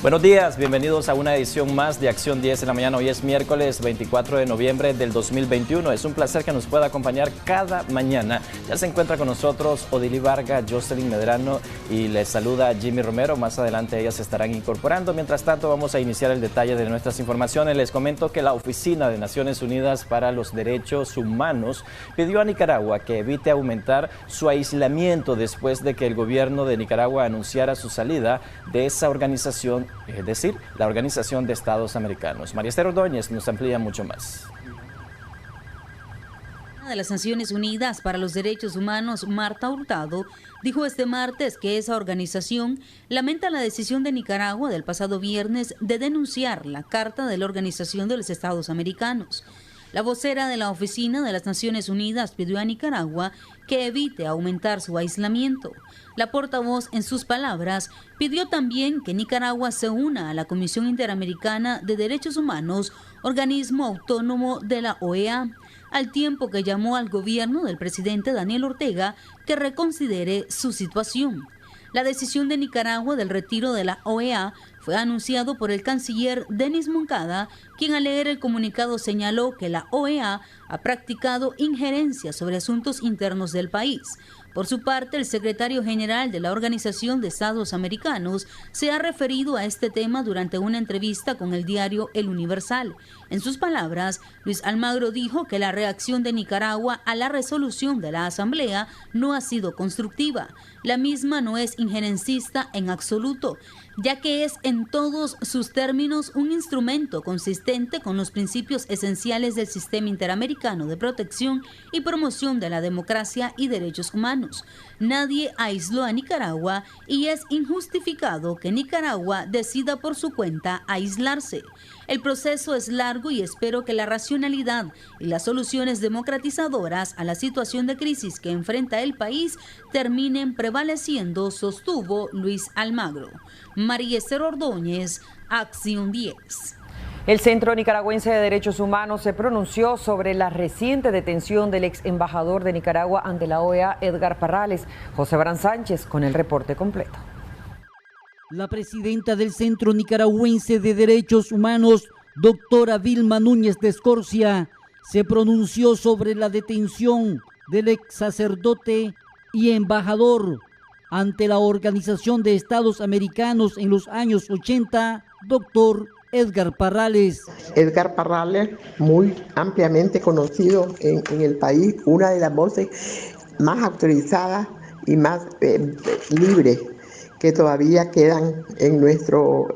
Buenos días, bienvenidos a una edición más de Acción 10 en la mañana. Hoy es miércoles 24 de noviembre del 2021. Es un placer que nos pueda acompañar cada mañana. Ya se encuentra con nosotros Odili Varga, Jocelyn Medrano y les saluda Jimmy Romero. Más adelante ellas se estarán incorporando. Mientras tanto, vamos a iniciar el detalle de nuestras informaciones. Les comento que la Oficina de Naciones Unidas para los Derechos Humanos pidió a Nicaragua que evite aumentar su aislamiento después de que el gobierno de Nicaragua anunciara su salida de esa organización, es decir, la Organización de Estados Americanos. María Esther Ordóñez nos amplía mucho más. De las Naciones Unidas para los Derechos Humanos, Marta Hurtado, dijo este martes que esa organización lamenta la decisión de Nicaragua del pasado viernes de denunciar la Carta de la Organización de los Estados Americanos. La vocera de la Oficina de las Naciones Unidas pidió a Nicaragua que evite aumentar su aislamiento. La portavoz, en sus palabras, pidió también que Nicaragua se una a la Comisión Interamericana de Derechos Humanos, organismo autónomo de la OEA, al tiempo que llamó al gobierno del presidente Daniel Ortega que reconsidere su situación. La decisión de Nicaragua del retiro de la OEA fue anunciado por el canciller Denis Moncada, quien al leer el comunicado señaló que la OEA ha practicado injerencia sobre asuntos internos del país. Por su parte, el secretario general de la Organización de Estados Americanos se ha referido a este tema durante una entrevista con el diario El Universal. En sus palabras, Luis Almagro dijo que la reacción de Nicaragua a la resolución de la Asamblea no ha sido constructiva. La misma no es injerencista en absoluto, ya que es en todos sus términos un instrumento consistente con los principios esenciales del sistema interamericano de protección y promoción de la democracia y derechos humanos. Nadie aisló a Nicaragua y es injustificado que Nicaragua decida por su cuenta aislarse. El proceso es largo y espero que la racionalidad y las soluciones democratizadoras a la situación de crisis que enfrenta el país terminen prevaleciendo, sostuvo Luis Almagro. María Esther Ordóñez, Acción 10. El Centro Nicaragüense de Derechos Humanos se pronunció sobre la reciente detención del ex embajador de Nicaragua ante la OEA, Edgar Parrales. José Bran Sánchez con el reporte completo. La presidenta del Centro Nicaragüense de Derechos Humanos, doctora Vilma Núñez de Escorcia, se pronunció sobre la detención del ex sacerdote y embajador ante la Organización de Estados Americanos en los años 80, doctor Edgar Parrales. Edgar Parrales, muy ampliamente conocido en el país, una de las voces más autorizadas y más libres que todavía quedan en nuestro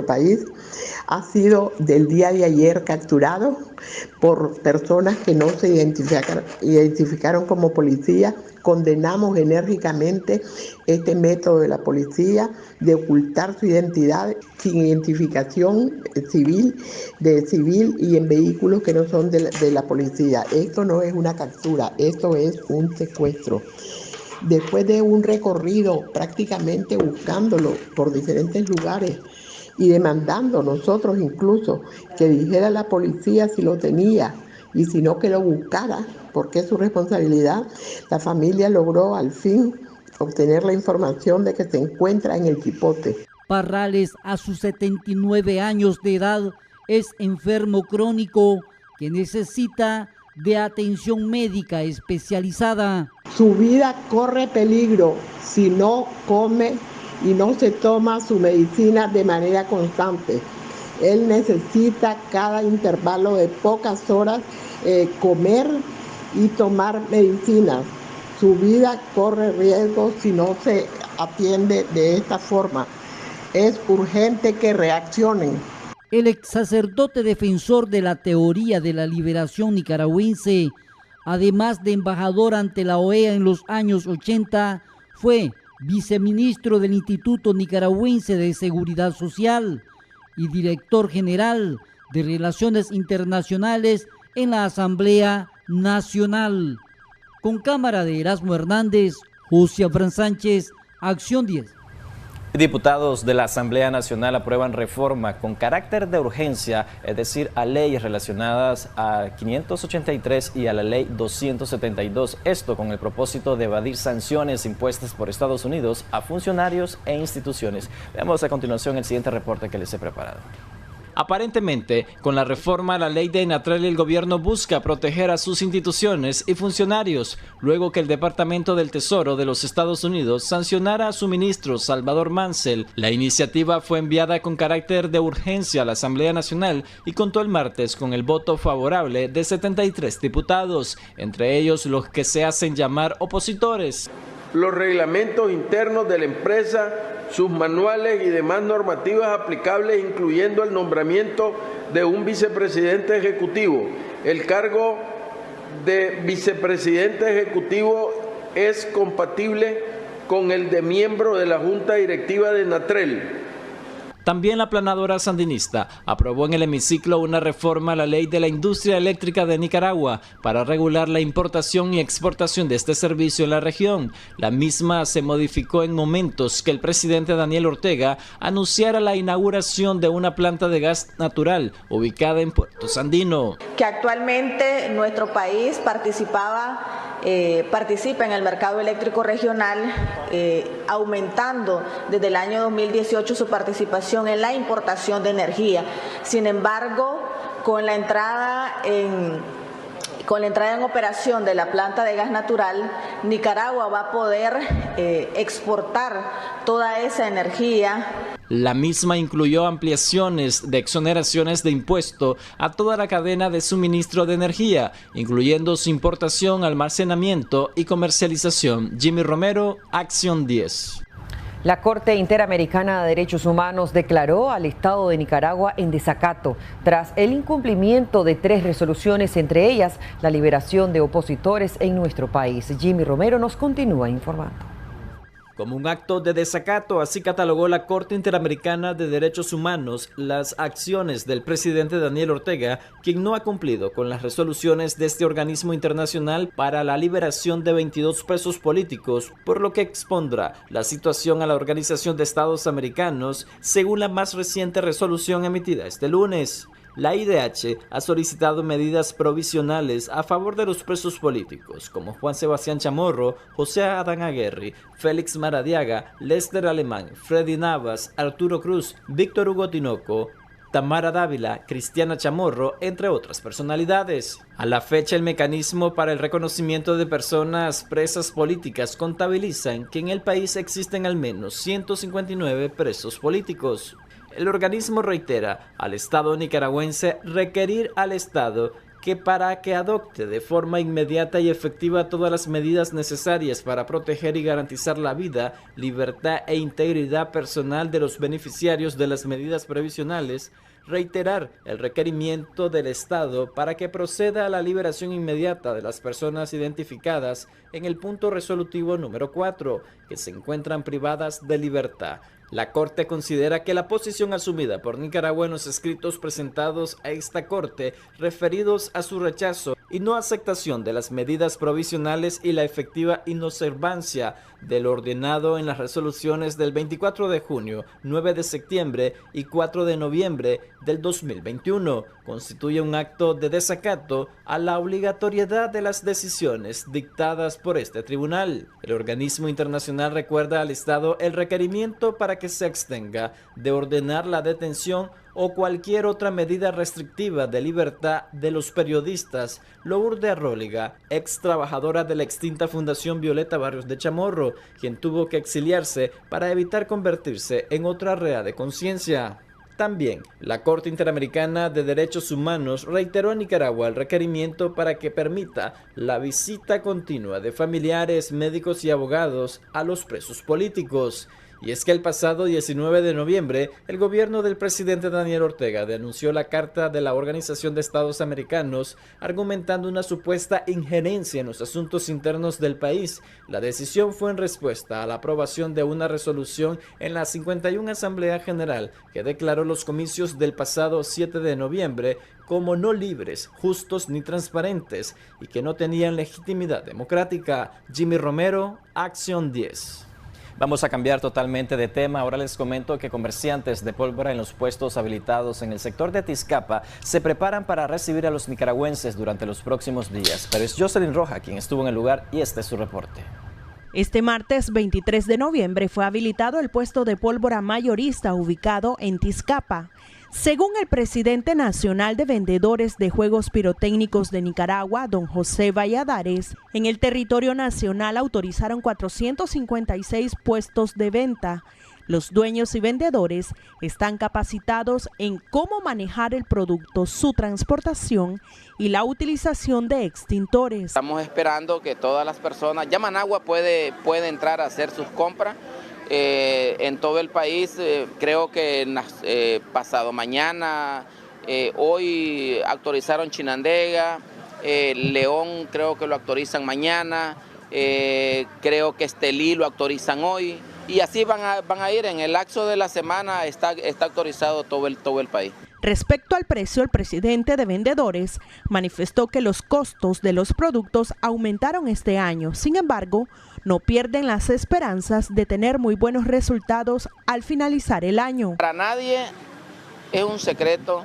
país, ha sido del día de ayer capturado por personas que no se identificaron como policía. Condenamos enérgicamente este método de la policía de ocultar su identidad sin identificación civil y en vehículos que no son de la policía. Esto no es una captura, esto es un secuestro. Después de un recorrido prácticamente buscándolo por diferentes lugares y demandando nosotros incluso que dijera la policía si lo tenía y si no que lo buscara, porque es su responsabilidad, la familia logró al fin obtener la información de que se encuentra en el Chipote. Parrales, a sus 79 años de edad, es enfermo crónico que necesita de atención médica especializada. Su vida corre peligro si no come y no se toma su medicina de manera constante. Él necesita cada intervalo de pocas horas comer y tomar medicina. Su vida corre riesgo si no se atiende de esta forma. Es urgente que reaccionen. El ex sacerdote defensor de la teoría de la liberación nicaragüense, además de embajador ante la OEA en los años 80, fue viceministro del Instituto Nicaragüense de Seguridad Social y director general de Relaciones Internacionales en la Asamblea Nacional. Con cámara de Erasmo Hernández, José Bran Sánchez, Acción 10. Diputados de la Asamblea Nacional aprueban reforma con carácter de urgencia, es decir, a leyes relacionadas a 583 y a la ley 272. Esto con el propósito de evadir sanciones impuestas por Estados Unidos a funcionarios e instituciones. Veamos a continuación el siguiente reporte que les he preparado. Aparentemente, con la reforma a la ley de ENATREL, el gobierno busca proteger a sus instituciones y funcionarios, luego que el Departamento del Tesoro de los Estados Unidos sancionara a su ministro Salvador Mansell. La iniciativa fue enviada con carácter de urgencia a la Asamblea Nacional y contó el martes con el voto favorable de 73 diputados, entre ellos los que se hacen llamar opositores. Los reglamentos internos de la empresa, sus manuales y demás normativas aplicables, incluyendo el nombramiento de un vicepresidente ejecutivo. El cargo de vicepresidente ejecutivo es compatible con el de miembro de la Junta Directiva de ENATREL. También la planadora sandinista aprobó en el hemiciclo una reforma a la ley de la industria eléctrica de Nicaragua para regular la importación y exportación de este servicio en la región. La misma se modificó en momentos que el presidente Daniel Ortega anunciara la inauguración de una planta de gas natural ubicada en Puerto Sandino. Que actualmente nuestro país participa en el mercado eléctrico regional, aumentando desde el año 2018 su participación en la importación de energía. Sin embargo, con la entrada en operación de la planta de gas natural, Nicaragua va a poder exportar toda esa energía. La misma incluyó ampliaciones de exoneraciones de impuesto a toda la cadena de suministro de energía, incluyendo su importación, almacenamiento y comercialización. Jimmy Romero, Acción 10. La Corte Interamericana de Derechos Humanos declaró al Estado de Nicaragua en desacato tras el incumplimiento de 3 resoluciones, entre ellas la liberación de opositores en nuestro país. Jimmy Romero nos continúa informando. Como un acto de desacato, así catalogó la Corte Interamericana de Derechos Humanos las acciones del presidente Daniel Ortega, quien no ha cumplido con las resoluciones de este organismo internacional para la liberación de 22 presos políticos, por lo que expondrá la situación a la Organización de Estados Americanos, según la más reciente resolución emitida este lunes. La IDH ha solicitado medidas provisionales a favor de los presos políticos, como Juan Sebastián Chamorro, José Adán Aguirre, Félix Maradiaga, Lester Alemán, Freddy Navas, Arturo Cruz, Víctor Hugo Tinoco, Tamara Dávila, Cristiana Chamorro, entre otras personalidades. A la fecha, el mecanismo para el reconocimiento de personas presas políticas contabilizan que en el país existen al menos 159 presos políticos. El organismo reitera al Estado nicaragüense requerir al Estado que para que adopte de forma inmediata y efectiva todas las medidas necesarias para proteger y garantizar la vida, libertad e integridad personal de los beneficiarios de las medidas previsionales, reiterar el requerimiento del Estado para que proceda a la liberación inmediata de las personas identificadas en el punto resolutivo número 4, que se encuentran privadas de libertad. La Corte considera que la posición asumida por Nicaragua en los escritos presentados a esta Corte referidos a su rechazo y no aceptación de las medidas provisionales y la efectiva inobservancia de lo ordenado en las resoluciones del 24 de junio, 9 de septiembre y 4 de noviembre del 2021 constituye un acto de desacato a la obligatoriedad de las decisiones dictadas por este tribunal. El organismo internacional recuerda al Estado el requerimiento para que se abstenga de ordenar la detención o cualquier otra medida restrictiva de libertad de los periodistas Lourdes Arróliga, ex trabajadora de la extinta Fundación Violeta Barrios de Chamorro, quien tuvo que exiliarse para evitar convertirse en otra rea de conciencia. También, la Corte Interamericana de Derechos Humanos reiteró a Nicaragua el requerimiento para que permita la visita continua de familiares, médicos y abogados a los presos políticos. Y es que el pasado 19 de noviembre, el gobierno del presidente Daniel Ortega denunció la carta de la Organización de Estados Americanos, argumentando una supuesta injerencia en los asuntos internos del país. La decisión fue en respuesta a la aprobación de una resolución en la 51 Asamblea General que declaró los comicios del pasado 7 de noviembre como no libres, justos ni transparentes y que no tenían legitimidad democrática. Jimmy Romero, Acción 10. Vamos a cambiar totalmente de tema. Ahora les comento que comerciantes de pólvora en los puestos habilitados en el sector de Tizcapa se preparan para recibir a los nicaragüenses durante los próximos días. Pero es Jocelyn Rojas quien estuvo en el lugar y este es su reporte. Este martes 23 de noviembre fue habilitado el puesto de pólvora mayorista ubicado en Tizcapa. Según el presidente nacional de vendedores de juegos pirotécnicos de Nicaragua, don José Valladares, en el territorio nacional autorizaron 456 puestos de venta. Los dueños y vendedores están capacitados en cómo manejar el producto, su transportación y la utilización de extintores. Estamos esperando que todas las personas, ya Managua puede entrar a hacer sus compras. En todo el país, creo que pasado mañana, hoy autorizaron Chinandega, León creo que lo autorizan mañana, creo que Estelí lo autorizan hoy y así van a ir en el lapso de la semana, está autorizado todo el país. Respecto al precio, el presidente de vendedores manifestó que los costos de los productos aumentaron este año. Sin embargo, no pierden las esperanzas de tener muy buenos resultados al finalizar el año. Para nadie es un secreto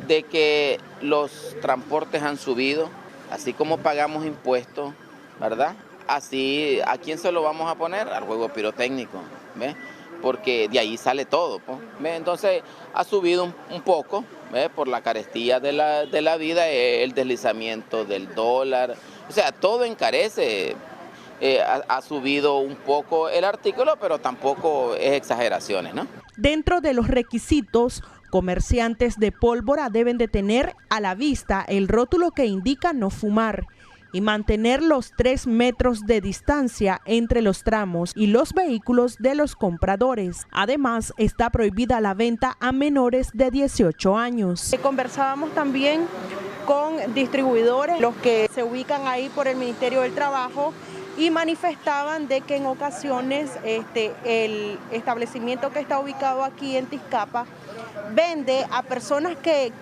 de que los transportes han subido, así como pagamos impuestos, ¿verdad? Así, ¿a quién se lo vamos a poner? Al juego pirotécnico, ¿ves? Porque de ahí sale todo, ¿ves? Entonces ha subido un poco, ¿ves? Por la carestía de la vida, el deslizamiento del dólar, o sea, todo encarece. Ha subido un poco el artículo, pero tampoco es exageraciones, ¿no? Dentro de los requisitos, comerciantes de pólvora deben de tener a la vista el rótulo que indica no fumar y mantener los 3 metros de distancia entre los tramos y los vehículos de los compradores. Además, está prohibida la venta a menores de 18 años. Conversábamos también con distribuidores, los que se ubican ahí por el Ministerio del Trabajo, y manifestaban de que en ocasiones el establecimiento que está ubicado aquí en Tizcapa vende a personas que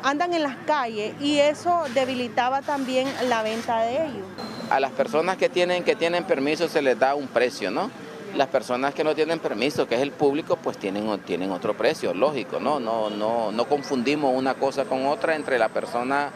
andan en las calles y eso debilitaba también la venta de ellos. A las personas que tienen permiso se les da un precio, ¿no? Las personas que no tienen permiso, que es el público, pues tienen otro precio, lógico, ¿no? No confundimos una cosa con otra entre la persona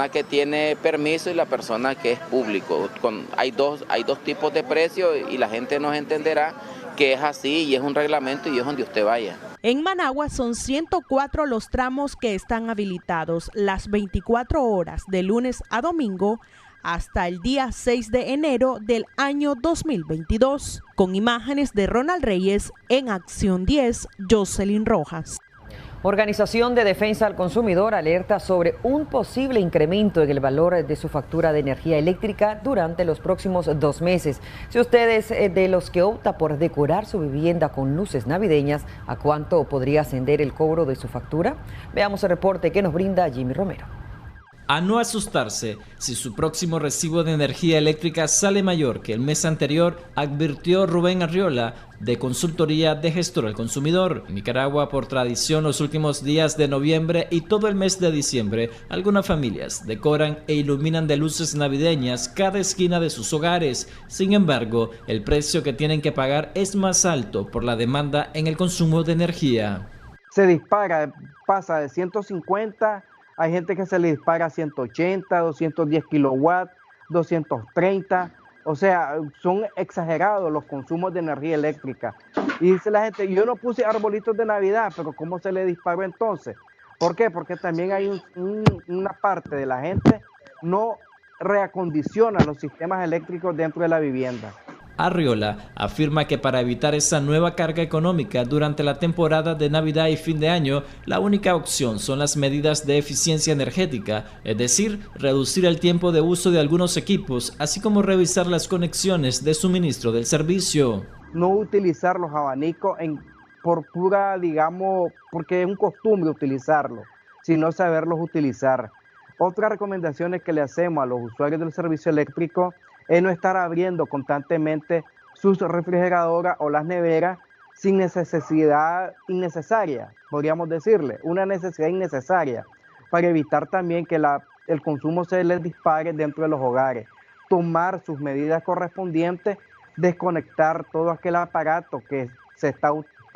que tiene permiso y la persona que es público. Hay dos tipos de precios y la gente nos entenderá que es así y es un reglamento y es donde usted vaya. En Managua son 104 los tramos que están habilitados las 24 horas de lunes a domingo hasta el día 6 de enero del año 2022. Con imágenes de Ronald Reyes, en Acción 10, Jocelyn Rojas. Organización de Defensa al Consumidor alerta sobre un posible incremento en el valor de su factura de energía eléctrica durante los próximos 2 meses. Si usted es de los que opta por decorar su vivienda con luces navideñas, ¿a cuánto podría ascender el cobro de su factura? Veamos el reporte que nos brinda Jimmy Romero. A no asustarse si su próximo recibo de energía eléctrica sale mayor que el mes anterior, advirtió Rubén Arriola, de Consultoría de Gestor al Consumidor. En Nicaragua, por tradición, los últimos días de noviembre y todo el mes de diciembre, algunas familias decoran e iluminan de luces navideñas cada esquina de sus hogares. Sin embargo, el precio que tienen que pagar es más alto por la demanda en el consumo de energía. Se dispara, pasa de 150, hay gente que se le dispara a 180, 210 kilowatts, 230, o sea, son exagerados los consumos de energía eléctrica. Y dice la gente, yo no puse arbolitos de Navidad, pero ¿cómo se le disparó entonces? ¿Por qué? Porque también hay una parte de la gente no reacondiciona los sistemas eléctricos dentro de la vivienda. Arriola afirma que para evitar esa nueva carga económica durante la temporada de Navidad y fin de año, la única opción son las medidas de eficiencia energética, es decir, reducir el tiempo de uso de algunos equipos, así como revisar las conexiones de suministro del servicio. No utilizar los abanicos por pura, digamos, porque es un costumbre utilizarlos, sino saberlos utilizar. Otras recomendaciones que le hacemos a los usuarios del servicio eléctrico es no estar abriendo constantemente sus refrigeradoras o las neveras sin necesidad innecesaria, podríamos decirle, una necesidad innecesaria, para evitar también que el consumo se les dispare dentro de los hogares. Tomar sus medidas correspondientes desconectar todo aquel aparato que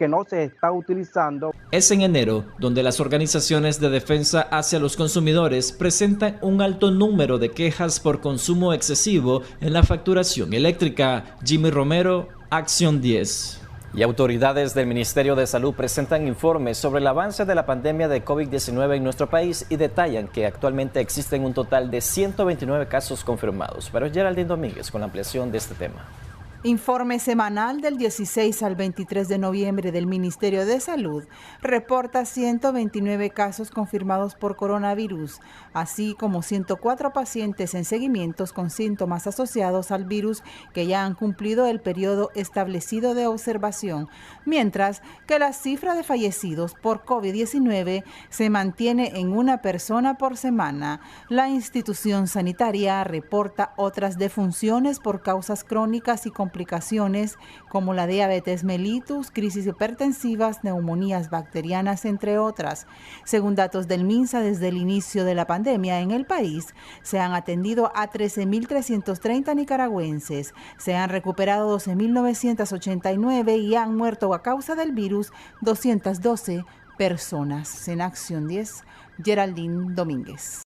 no se está utilizando. Es en enero donde las organizaciones de defensa hacia los consumidores presentan un alto número de quejas por consumo excesivo en la facturación eléctrica. Jimmy Romero, Acción 10. Y autoridades del Ministerio de Salud presentan informes sobre el avance de la pandemia de COVID-19 en nuestro país y detallan que actualmente existen un total de 129 casos confirmados. Pero Geraldine Domínguez con la ampliación de este tema. Informe semanal del 16 al 23 de noviembre del Ministerio de Salud reporta 129 casos confirmados por coronavirus, así como 104 pacientes en seguimientos con síntomas asociados al virus que ya han cumplido el periodo establecido de observación, mientras que la cifra de fallecidos por COVID-19 se mantiene en una persona por semana. La institución sanitaria reporta otras defunciones por causas crónicas y complicaciones como la diabetes mellitus, crisis hipertensivas, neumonías bacterianas, entre otras. Según datos del MINSA, desde el inicio de la pandemia en el país, se han atendido a 13.330 nicaragüenses, se han recuperado 12.989 y han muerto a causa del virus 212 personas. En Acción 10, Geraldine Domínguez.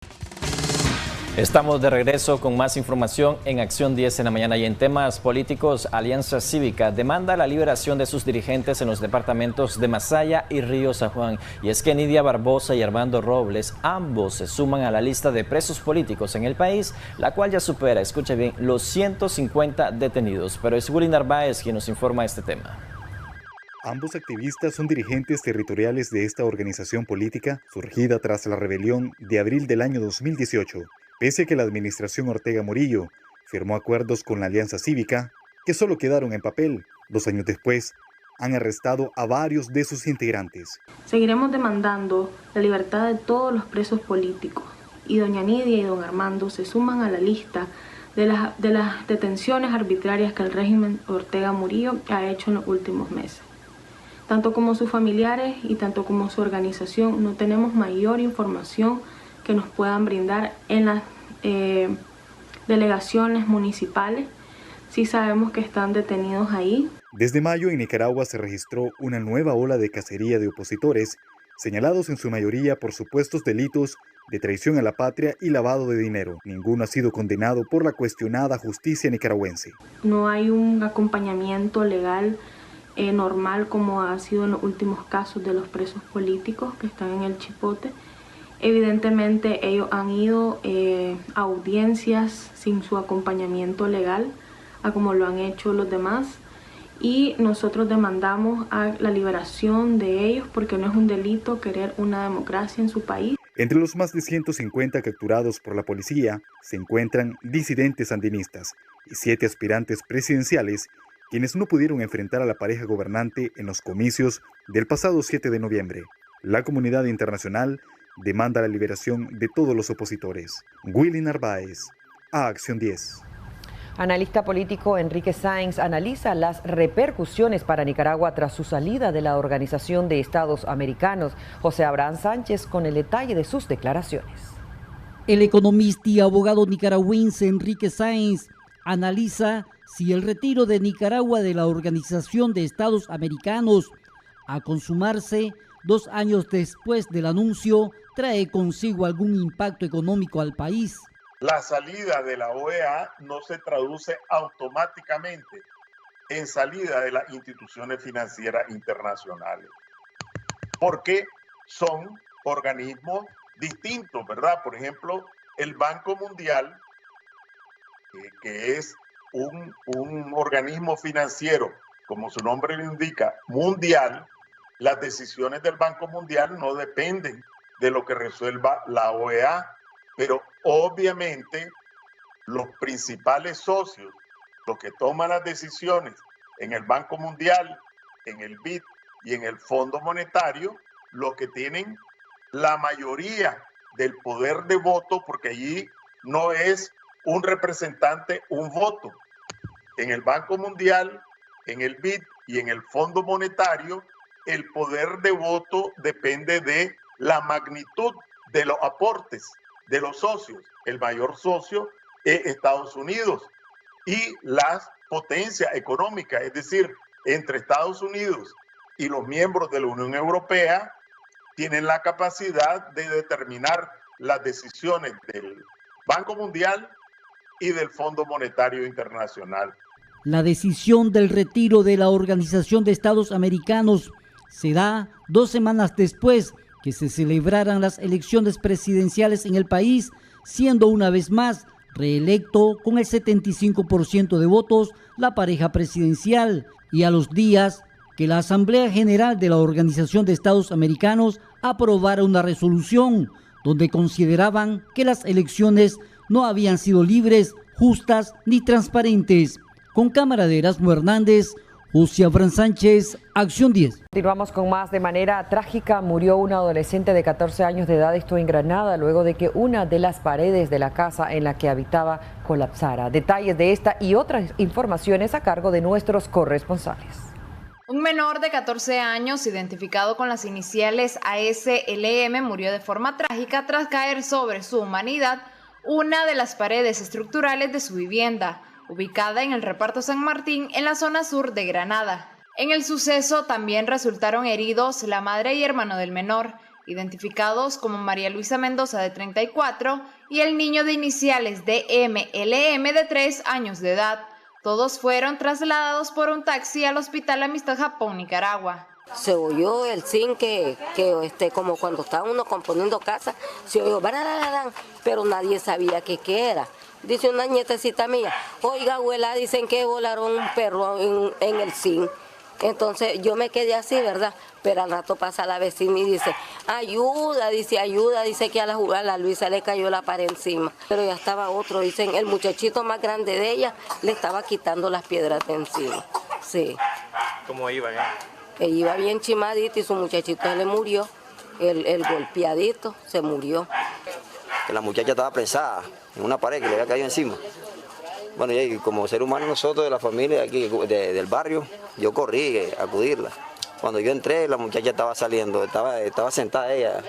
Estamos de regreso con más información en Acción 10 en la mañana y en temas políticos. Alianza Cívica demanda la liberación de sus dirigentes en los departamentos de Masaya y Río San Juan. Y es que Nidia Barbosa y Armando Robles, ambos se suman a la lista de presos políticos en el país, la cual ya supera, escuche bien, los 150 detenidos. Pero es Willy Narváez quien nos informa este tema. Ambos activistas son dirigentes territoriales de esta organización política surgida tras la rebelión de abril del año 2018. Pese a que la administración Ortega Murillo firmó acuerdos con la Alianza Cívica, que solo quedaron en papel, 2 años después, han arrestado a varios de sus integrantes. Seguiremos demandando la libertad de todos los presos políticos y doña Nidia y don Armando se suman a la lista de las detenciones arbitrarias que el régimen Ortega Murillo ha hecho en los últimos meses. Tanto como sus familiares y tanto como su organización no tenemos mayor información que nos puedan brindar en las delegaciones municipales. Sí sabemos que están detenidos ahí. Desde mayo en Nicaragua se registró una nueva ola de cacería de opositores, señalados en su mayoría por supuestos delitos de traición a la patria y lavado de dinero. Ninguno ha sido condenado por la cuestionada justicia nicaragüense. No hay un acompañamiento legal normal como ha sido en los últimos casos de los presos políticos que están en el Chipote. Evidentemente ellos han ido a audiencias sin su acompañamiento legal, a como lo han hecho los demás, y nosotros demandamos a la liberación de ellos porque no es un delito querer una democracia en su país. Entre los más de 150 capturados por la policía se encuentran disidentes sandinistas y 7 aspirantes presidenciales quienes no pudieron enfrentar a la pareja gobernante en los comicios del pasado 7 de noviembre. La comunidad internacional demanda la liberación de todos los opositores. Willy Narváez, a Acción 10. Analista político Enrique Sáenz analiza las repercusiones para Nicaragua tras su salida de la Organización de Estados Americanos. José Abraham Sánchez con el detalle de sus declaraciones. El economista y abogado nicaragüense Enrique Sáenz analiza si el retiro de Nicaragua de la Organización de Estados Americanos, a consumarse 2 años después del anuncio, trae consigo algún impacto económico al país. La salida de la OEA no se traduce automáticamente en salida de las instituciones financieras internacionales, porque son organismos distintos, ¿verdad? Por ejemplo, el Banco Mundial, que es un organismo financiero, como su nombre lo indica, mundial. Las decisiones del Banco Mundial no dependen de lo que resuelva la OEA, pero obviamente los principales socios, los que toman las decisiones en el Banco Mundial, en el BID y en el Fondo Monetario, los que tienen la mayoría del poder de voto, porque allí no es un representante, un voto. En el Banco Mundial, en el BID y en el Fondo Monetario, el poder de voto depende de la magnitud de los aportes de los socios. El mayor socio es Estados Unidos y las potencia económica, es decir, entre Estados Unidos y los miembros de la Unión Europea, tienen la capacidad de determinar las decisiones del Banco Mundial y del Fondo Monetario Internacional. La decisión del retiro de la Organización de Estados Americanos se da 2 semanas después que se celebraran las elecciones presidenciales en el país, siendo una vez más reelecto con el 75% de votos la pareja presidencial, y a los días que la Asamblea General de la Organización de Estados Americanos aprobara una resolución donde consideraban que las elecciones no habían sido libres, justas ni transparentes. Con cámara de Erasmo Hernández, José Abraham Sánchez, Acción 10. Continuamos con más. De manera trágica murió una adolescente de 14 años de edad, esto en Granada, luego de que una de las paredes de la casa en la que habitaba colapsara. Detalles de esta y otras informaciones a cargo de nuestros corresponsales. Un menor de 14 años, identificado con las iniciales ASLM, murió de forma trágica tras caer sobre su humanidad una de las paredes estructurales de su vivienda, ubicada en el reparto San Martín, en la zona sur de Granada. En el suceso también resultaron heridos la madre y hermano del menor, identificados como María Luisa Mendoza, de 34, y el niño de iniciales de MLM, de 3 años de edad. Todos fueron trasladados por un taxi al Hospital Amistad Japón, Nicaragua. Se oyó el zinc que como cuando estaba uno componiendo casa, se oyó, pero nadie sabía qué era. Dice una nietecita mía, oiga abuela, dicen que volaron un perro en el zinc. Entonces yo me quedé así, ¿verdad? Pero al rato pasa la vecina y dice, ayuda, dice que a la Luisa le cayó la pared encima. Pero ya estaba otro, dicen, el muchachito más grande de ella le estaba quitando las piedras de encima. Sí. ¿Cómo iba? Ella iba bien chimadita y su muchachito se le murió, el golpeadito se murió. Que la muchacha estaba prensada en una pared que le había caído encima. Bueno, y como ser humano nosotros de la familia aquí del barrio, yo corrí a acudirla. Cuando yo entré, la muchacha estaba saliendo, estaba sentada ella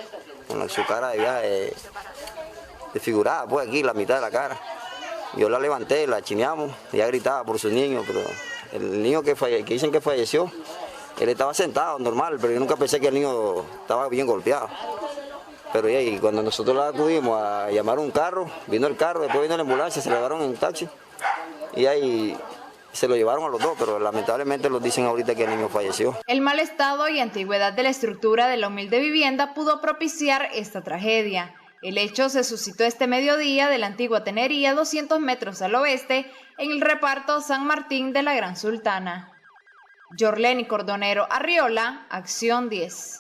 con su cara de viaje desfigurada, pues aquí la mitad de la cara. Yo la levanté, la chineamos, ella gritaba por su niño, pero el niño que dicen que falleció, él estaba sentado normal, pero yo nunca pensé que el niño estaba bien golpeado. Pero y cuando nosotros la acudimos a llamar un carro, vino el carro, después vino la ambulancia, se lo llevaron en un taxi y ahí se lo llevaron a los dos, pero lamentablemente los dicen ahorita que el niño falleció. El mal estado y antigüedad de la estructura de la humilde vivienda pudo propiciar esta tragedia. El hecho se suscitó este mediodía de la antigua tenería, 200 metros al oeste, en el reparto San Martín de la Gran Sultana. Yorleni Cordonero Arriola, Acción 10.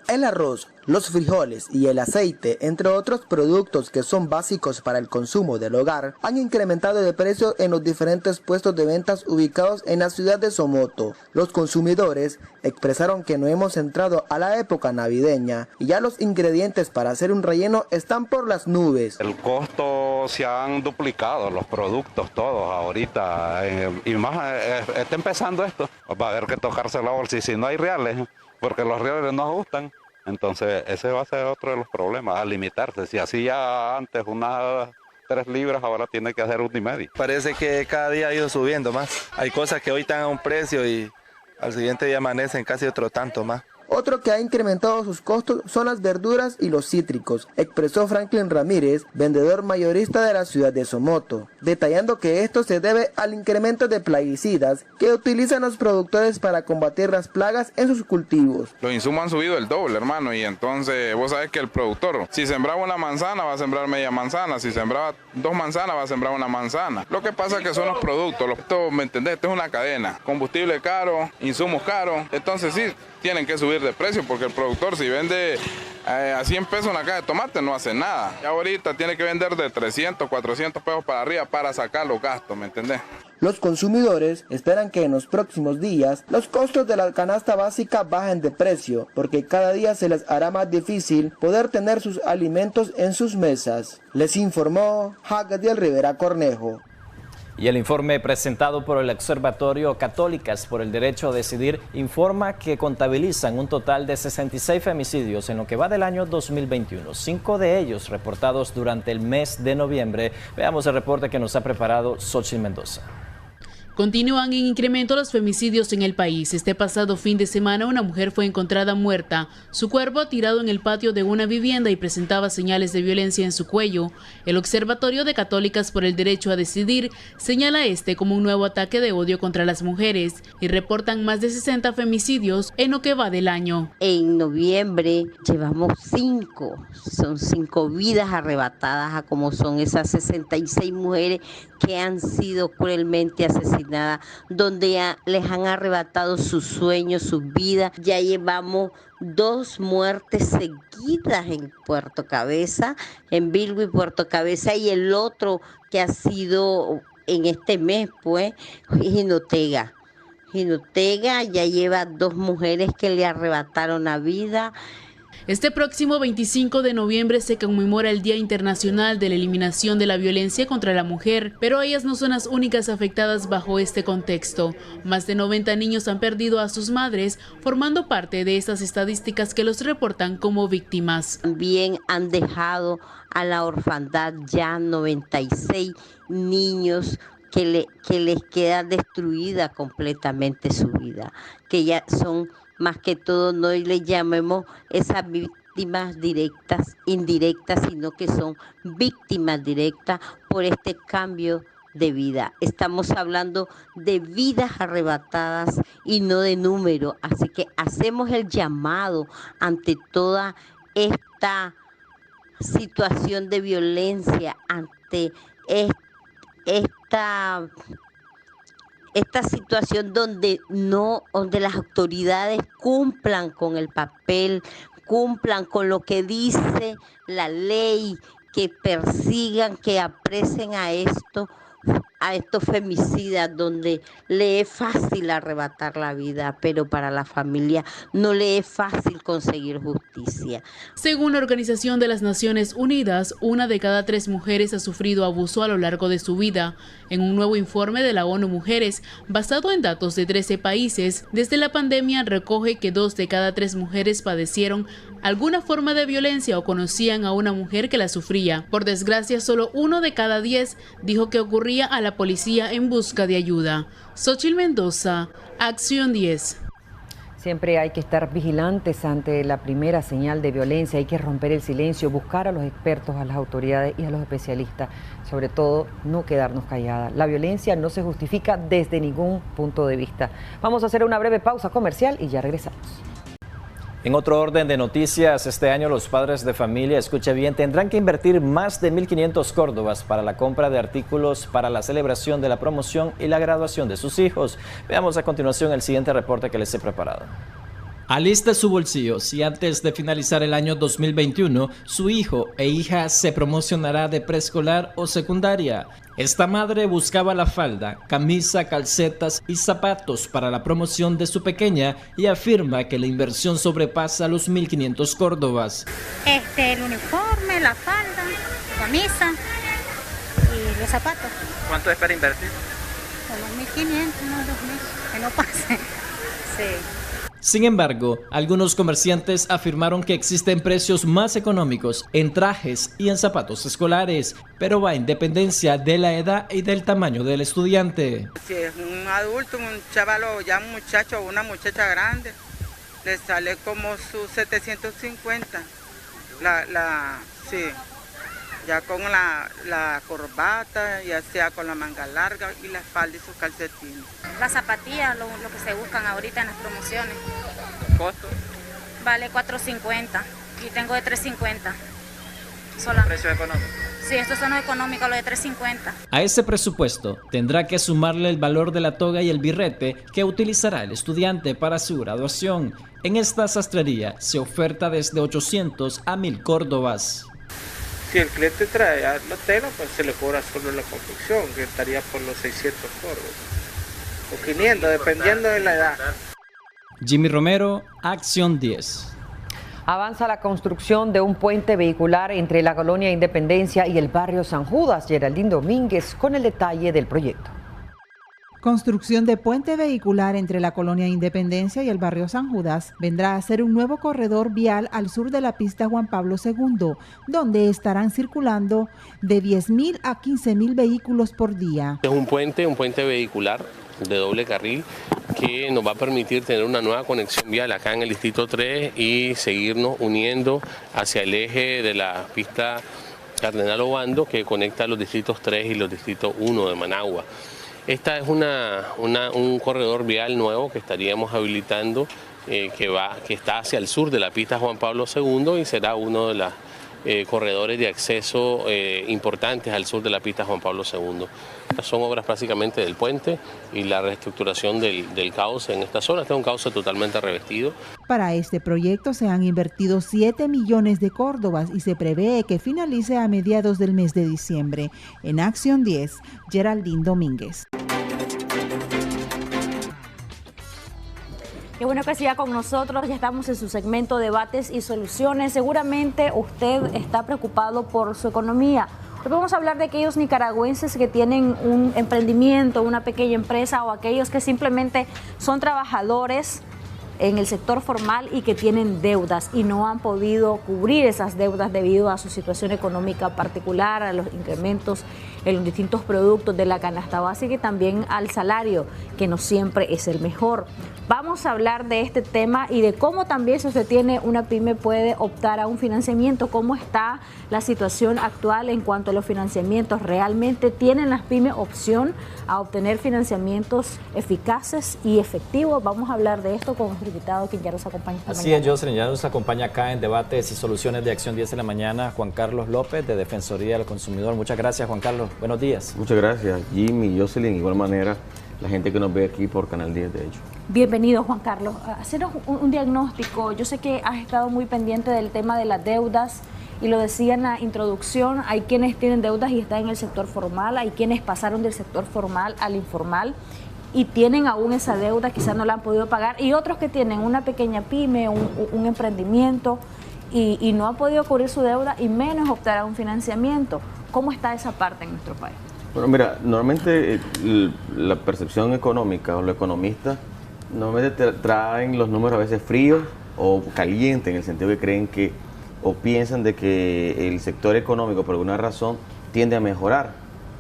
El arroz, los frijoles y el aceite, entre otros productos que son básicos para el consumo del hogar, han incrementado de precio en los diferentes puestos de ventas ubicados en la ciudad de Somoto. Los consumidores expresaron que no hemos entrado a la época navideña y ya los ingredientes para hacer un relleno están por las nubes. El costo se han duplicado, los productos todos ahorita, y más está empezando esto. Va a haber que tocarse la bolsa y si no hay reales, porque los reales no ajustan. Entonces ese va a ser otro de los problemas, a limitarse. Si hacía antes unas 3 libras, ahora tiene que hacer 1,5. Parece que cada día ha ido subiendo más. Hay cosas que hoy están a un precio y al siguiente día amanecen casi otro tanto más. Otro que ha incrementado sus costos son las verduras y los cítricos, expresó Franklin Ramírez, vendedor mayorista de la ciudad de Somoto, detallando que esto se debe al incremento de plaguicidas que utilizan los productores para combatir las plagas en sus cultivos. Los insumos han subido el doble, hermano, y entonces vos sabés que el productor, si sembraba una manzana, va a sembrar media manzana, si sembraba 2 manzanas, va a sembrar una manzana. Lo que pasa es que son los productos, esto, ¿me entendés? Esto es una cadena, combustible caro, insumos caros, entonces sí, tienen que subir de precio porque el productor si vende a 100 pesos una caja de tomate no hace nada. Y ahorita tiene que vender de 300, 400 pesos para arriba para sacar los gastos, ¿me entendés? Los consumidores esperan que en los próximos días los costos de la canasta básica bajen de precio porque cada día se les hará más difícil poder tener sus alimentos en sus mesas. Les informó Jagadiel Rivera Cornejo. Y el informe presentado por el Observatorio Católicas por el Derecho a Decidir informa que contabilizan un total de 66 femicidios en lo que va del año 2021, 5 de ellos reportados durante el mes de noviembre. Veamos el reporte que nos ha preparado Xochitl Mendoza. Continúan en incremento los femicidios en el país. Este pasado fin de semana una mujer fue encontrada muerta, su cuerpo tirado en el patio de una vivienda y presentaba señales de violencia en su cuello. El Observatorio de Católicas por el Derecho a Decidir señala este como un nuevo ataque de odio contra las mujeres y reportan más de 60 femicidios en lo que va del año. En noviembre llevamos 5, son 5 vidas arrebatadas a como son esas 66 mujeres que han sido cruelmente asesinadas, donde les han arrebatado sus sueños, sus vidas. Ya llevamos 2 muertes seguidas en Puerto Cabeza, en Bilbo y Puerto Cabeza, y el otro que ha sido en este mes, pues, Jinotega. Jinotega ya lleva 2 mujeres que le arrebataron la vida. Este próximo 25 de noviembre se conmemora el Día Internacional de la Eliminación de la Violencia contra la Mujer, pero ellas no son las únicas afectadas bajo este contexto. Más de 90 niños han perdido a sus madres, formando parte de estas estadísticas que los reportan como víctimas. También han dejado a la orfandad ya 96 niños que les queda destruida completamente su vida, que ya son más que todo, no le llamemos esas víctimas directas, indirectas, sino que son víctimas directas por este cambio de vida. Estamos hablando de vidas arrebatadas y no de número, así que hacemos el llamado ante toda esta situación de violencia, ante esta situación donde las autoridades cumplan con el papel, cumplan con lo que dice la ley, que persigan, que apresen a estos femicidas, donde le es fácil arrebatar la vida, pero para la familia no le es fácil conseguir justicia. Según la Organización de las Naciones Unidas, 1 de cada 3 mujeres ha sufrido abuso a lo largo de su vida. En un nuevo informe de la ONU Mujeres, basado en datos de 13 países, desde la pandemia recoge que 2 de cada 3 mujeres padecieron alguna forma de violencia o conocían a una mujer que la sufría. Por desgracia, solo 1 de cada 10 dijo que ocurría a la policía en busca de ayuda. Xochitl Mendoza, Acción 10. Siempre hay que estar vigilantes ante la primera señal de violencia, hay que romper el silencio, buscar a los expertos, a las autoridades y a los especialistas, sobre todo no quedarnos calladas. La violencia no se justifica desde ningún punto de vista. Vamos a hacer una breve pausa comercial y ya regresamos. En otro orden de noticias, este año los padres de familia, escuche bien, tendrán que invertir más de 1.500 córdobas para la compra de artículos para la celebración de la promoción y la graduación de sus hijos. Veamos a continuación el siguiente reporte que les he preparado. Aliste su bolsillo si antes de finalizar el año 2021 su hijo e hija se promocionará de preescolar o secundaria. Esta madre buscaba la falda, camisa, calcetas y zapatos para la promoción de su pequeña y afirma que la inversión sobrepasa los 1.500 córdobas. El uniforme, la falda, la camisa y los zapatos. ¿Cuánto espera invertir? Como 1.500, no 2.000, que no pase. Sí. Sin embargo, algunos comerciantes afirmaron que existen precios más económicos en trajes y en zapatos escolares, pero va en dependencia de la edad y del tamaño del estudiante. Si es un adulto, un chavalo, ya un muchacho o una muchacha grande, le sale como sus 750. Sí, ya con la corbata, ya sea con la manga larga y la falda y sus calcetines. Las zapatillas, lo que se buscan ahorita en las promociones. ¿Costo? Vale 4.50 y tengo de 3.50. ¿Precio económico? Sí, estos son los económicos, los de 3.50. A ese presupuesto tendrá que sumarle el valor de la toga y el birrete que utilizará el estudiante para su graduación. En esta sastrería se oferta desde 800 a 1.000 córdobas. Si el cliente trae la tela, pues se le cobra solo la confección, que estaría por los 600 córdobas. O 500, dependiendo de la edad. Jimmy Romero, Acción 10. Avanza la construcción de un puente vehicular entre la colonia Independencia y el barrio San Judas. Geraldine Domínguez con el detalle del proyecto. Construcción de puente vehicular entre la colonia Independencia y el barrio San Judas vendrá a ser un nuevo corredor vial al sur de la pista Juan Pablo II, donde estarán circulando de 10.000 a 15.000 vehículos por día. Es un puente vehicular de doble carril que nos va a permitir tener una nueva conexión vial acá en el distrito 3 y seguirnos uniendo hacia el eje de la pista Cardenal Obando que conecta los distritos 3 y los distritos 1 de Managua. Esta es un corredor vial nuevo que estaríamos habilitando que está hacia el sur de la pista Juan Pablo II y será uno de los corredores de acceso importantes al sur de la pista Juan Pablo II. Son obras básicamente del puente y la reestructuración del cauce en esta zona. Este es un cauce totalmente revestido. Para este proyecto se han invertido 7 millones de córdobas y se prevé que finalice a mediados del mes de diciembre. En Acción 10, Geraldine Domínguez. Qué bueno que siga con nosotros, ya estamos en su segmento Debates y Soluciones. Seguramente usted está preocupado por su economía. Hoy vamos a hablar de aquellos nicaragüenses que tienen un emprendimiento, una pequeña empresa o aquellos que simplemente son trabajadores en el sector formal y que tienen deudas y no han podido cubrir esas deudas debido a su situación económica particular, a los incrementos en los distintos productos de la canasta básica y también al salario, que no siempre es el mejor. Vamos a hablar de este tema y de cómo también si usted tiene una pyme puede optar a un financiamiento, cómo está la situación actual en cuanto a los financiamientos. ¿Realmente tienen las pymes opción a obtener financiamientos eficaces y efectivos? Vamos a hablar de esto con nuestro invitado quien ya nos acompaña esta mañana. Así es, Jocelyn, ya nos acompaña acá en Debates y Soluciones de Acción 10 de la mañana Juan Carlos López de Defensoría del Consumidor. Muchas gracias, Juan Carlos. Buenos días. Muchas gracias, Jimmy, Jocelyn, de igual manera la gente que nos ve aquí por Canal 10, de hecho. Bienvenido, Juan Carlos. Haceros un diagnóstico. Yo sé que has estado muy pendiente del tema de las deudas y lo decía en la introducción, hay quienes tienen deudas y están en el sector formal, hay quienes pasaron del sector formal al informal y tienen aún esa deuda, quizás no la han podido pagar, y otros que tienen una pequeña pyme, un emprendimiento y no han podido cubrir su deuda y menos optar a un financiamiento. ¿Cómo está esa parte en nuestro país? Bueno, mira, normalmente la percepción económica o los economistas normalmente traen los números a veces fríos o calientes, en el sentido que creen que o piensan de que el sector económico por alguna razón tiende a mejorar.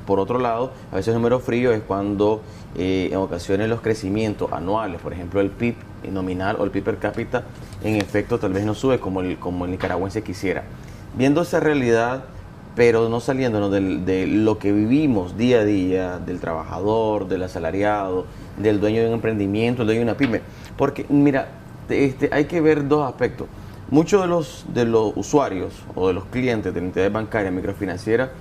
Por otro lado, a veces el número frío es cuando en ocasiones los crecimientos anuales, por ejemplo el PIB nominal o el PIB per cápita, en efecto tal vez no sube como el nicaragüense quisiera. Viendo esa realidad, pero no saliéndonos de lo que vivimos día a día, del trabajador, del asalariado, del dueño de un emprendimiento, del dueño de una pyme. Porque, mira, hay que ver dos aspectos. Muchos de los usuarios o de los clientes de la entidad bancaria microfinanciera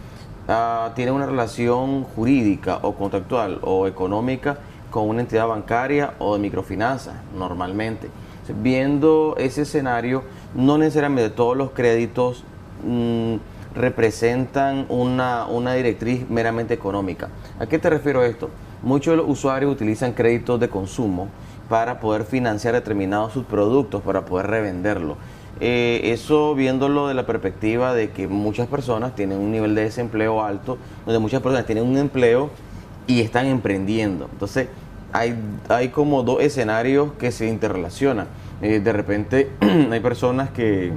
tienen una relación jurídica o contractual o económica con una entidad bancaria o de microfinanzas, normalmente. Viendo ese escenario, no necesariamente todos los créditos representan una directriz meramente económica. ¿A qué te refiero a esto? Muchos de los usuarios utilizan créditos de consumo para poder financiar determinados subproductos, para poder revenderlo. Eso viéndolo de la perspectiva de que muchas personas tienen un nivel de desempleo alto, donde muchas personas tienen un empleo y están emprendiendo. Entonces hay como dos escenarios que se interrelacionan. De repente hay personas que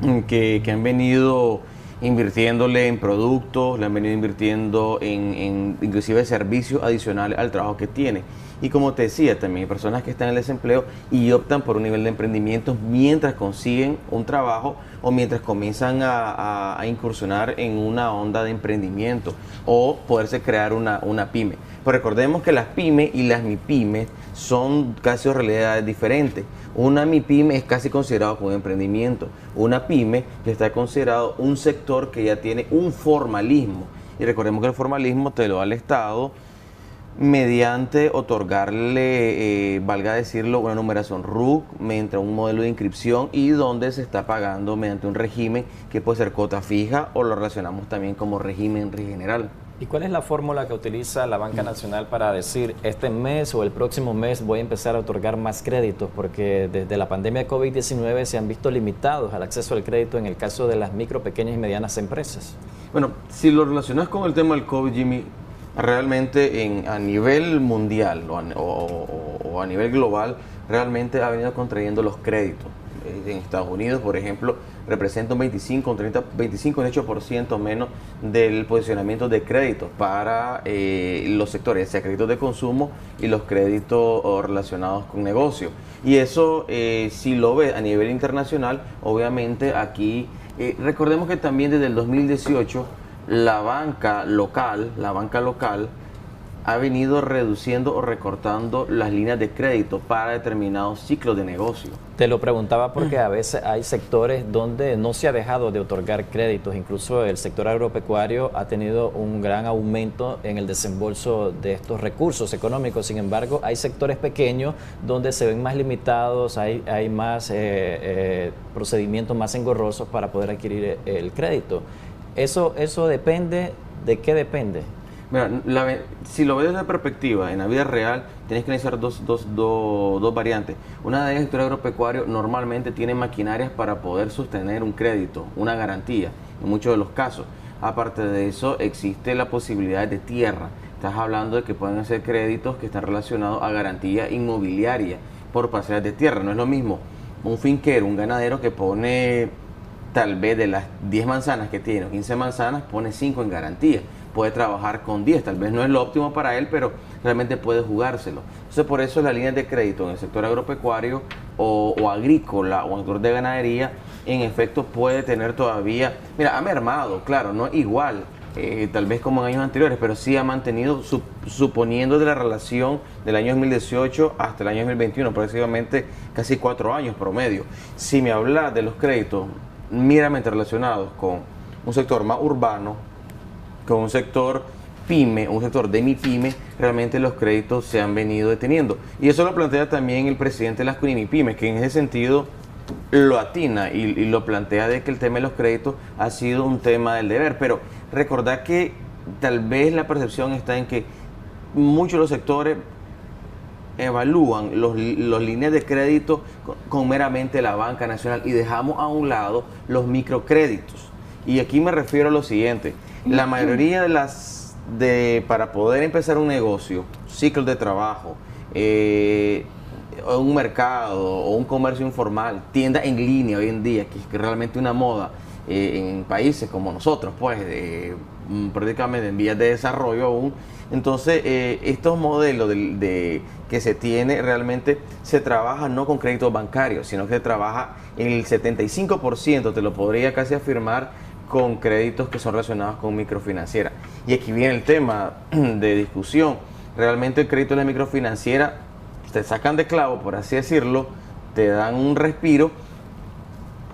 han venido invirtiéndole en productos, le han venido invirtiendo en inclusive servicios adicionales al trabajo que tiene. Y como te decía, también hay personas que están en el desempleo y optan por un nivel de emprendimiento mientras consiguen un trabajo o mientras comienzan a incursionar en una onda de emprendimiento o poderse crear una pyme. Pero recordemos que las pymes y las mipymes son casi realidades diferentes. Una mipyme es casi considerado como un emprendimiento. Una pyme ya está considerado un sector que ya tiene un formalismo. Y recordemos que el formalismo te lo da el Estado mediante otorgarle, valga decirlo, una numeración RUC, mediante un modelo de inscripción y donde se está pagando mediante un régimen que puede ser cuota fija o lo relacionamos también como régimen general. ¿Y cuál es la fórmula que utiliza la Banca Nacional para decir este mes o el próximo mes voy a empezar a otorgar más créditos? Porque desde la pandemia de COVID-19 se han visto limitados al acceso al crédito en el caso de las micro, pequeñas y medianas empresas. Bueno, si lo relacionas con el tema del COVID, Jimmy, realmente a nivel mundial o a nivel global, realmente ha venido contrayendo los créditos. En Estados Unidos, por ejemplo, representa un 25, un 8% menos del posicionamiento de créditos para los sectores, sea créditos de consumo y los créditos relacionados con negocios. Y eso, si lo ves a nivel internacional, obviamente aquí, recordemos que también desde el 2018, la banca local ha venido reduciendo o recortando las líneas de crédito para determinados ciclos de negocio. Te lo preguntaba porque a veces hay sectores donde no se ha dejado de otorgar créditos, incluso el sector agropecuario ha tenido un gran aumento en el desembolso de estos recursos económicos. Sin embargo, hay sectores pequeños donde se ven más limitados, hay más procedimientos más engorrosos para poder adquirir el crédito. Eso depende, ¿de qué depende? Mira, si lo ves desde la perspectiva, en la vida real, tienes que analizar dos variantes. Una de ellas, el sector agropecuario normalmente tiene maquinarias para poder sostener un crédito, una garantía, en muchos de los casos. Aparte de eso, existe la posibilidad de tierra. Estás hablando de que pueden ser créditos que están relacionados a garantía inmobiliaria por parcelas de tierra. No es lo mismo un finquero, un ganadero que pone tal vez de las 10 manzanas que tiene, 15 manzanas, pone 5 en garantía. Puede trabajar con 10, tal vez no es lo óptimo para él, pero realmente puede jugárselo. Entonces, por eso las líneas de crédito en el sector agropecuario o agrícola o en el sector de ganadería, en efecto puede tener todavía, mira, ha mermado, claro, no igual, tal vez como en años anteriores, pero sí ha mantenido, suponiendo de la relación del año 2018 hasta el año 2021, aproximadamente casi 4 años promedio. Si me hablas de los créditos meramente relacionados con un sector más urbano, con un sector pyme, un sector de MIPYME, realmente los créditos se han venido deteniendo. Y eso lo plantea también el presidente de las CUNYMIPYMES, que en ese sentido lo atina y lo plantea de que el tema de los créditos ha sido un tema del deber. Pero recordad que tal vez la percepción está en que muchos de los sectores evalúan los líneas de crédito con meramente la banca nacional y dejamos a un lado los microcréditos. Y aquí me refiero a lo siguiente. La mayoría para poder empezar un negocio, ciclos de trabajo, un mercado o un comercio informal, tienda en línea hoy en día, que es realmente una moda en países como nosotros, pues prácticamente en vías de desarrollo aún. Entonces, estos modelos que se tiene realmente se trabaja no con créditos bancarios, sino que se trabaja en el 75%, te lo podría casi afirmar, con créditos que son relacionados con microfinanciera. Y aquí viene el tema de discusión. Realmente el crédito de la microfinanciera te sacan de clavo, por así decirlo, te dan un respiro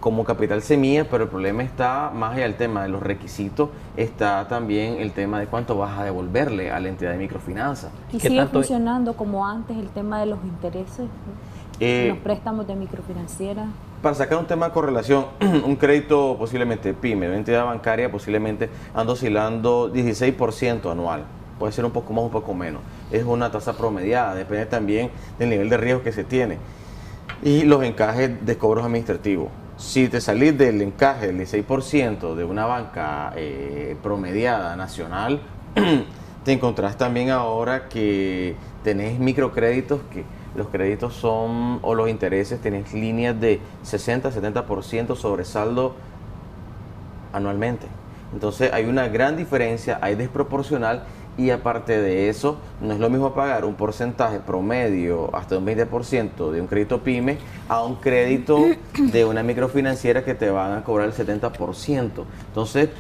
como capital semilla, pero el problema está más allá del tema de los requisitos, está también el tema de cuánto vas a devolverle a la entidad de microfinanza. ¿Y sigue funcionando como antes el tema de los intereses, los préstamos de microfinanciera? Para sacar un tema de correlación, un crédito posiblemente PYME, una entidad bancaria posiblemente anda oscilando 16% anual. Puede ser un poco más, un poco menos. Es una tasa promediada, depende también del nivel de riesgo que se tiene. Y los encajes de cobros administrativos. Si te salís del encaje del 16% de una banca promediada nacional, te encontrás también ahora que tenés microcréditos que los créditos son, o los intereses, tenés líneas de 60-70% sobre saldo anualmente. Entonces hay una gran diferencia, hay desproporcional y aparte de eso, no es lo mismo pagar un porcentaje promedio hasta un 20% de un crédito PYME a un crédito de una microfinanciera que te van a cobrar el 70%. Entonces,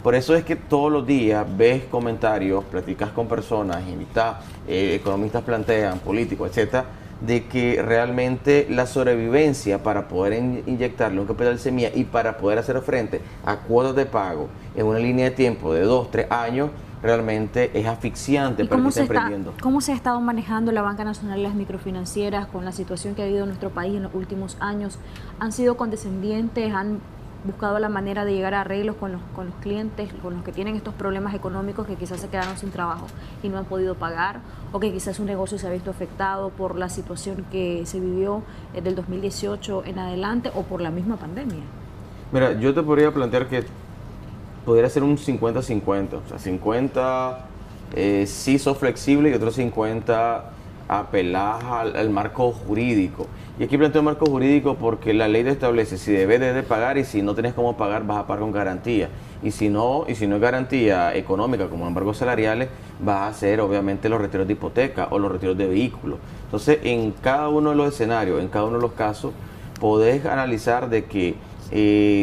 por eso es que todos los días ves comentarios, platicas con personas, invitadas, economistas plantean, políticos, etcétera, de que realmente la sobrevivencia para poder inyectarle un capital semilla y para poder hacer frente a cuotas de pago en una línea de tiempo de 2-3 años realmente es asfixiante para el que está emprendiendo. ¿Cómo se ha estado manejando la Banca Nacional y las microfinancieras con la situación que ha habido en nuestro país en los últimos años? ¿Han sido condescendientes? ¿Han buscado la manera de llegar a arreglos con los clientes, con los que tienen estos problemas económicos, que quizás se quedaron sin trabajo y no han podido pagar, o que quizás su negocio se ha visto afectado por la situación que se vivió del 2018 en adelante o por la misma pandemia? Mira, yo te podría plantear que podría ser un 50-50, o sea, 50 sí sos flexible y otros 50 apelás al marco jurídico. Y aquí planteo el marco jurídico porque la ley te establece si debes de pagar, y si no tenés cómo pagar vas a pagar con garantía. Y si no es garantía económica como embargos salariales, vas a hacer obviamente los retiros de hipoteca o los retiros de vehículos. Entonces, en cada uno de los escenarios, en cada uno de los casos, podés analizar de que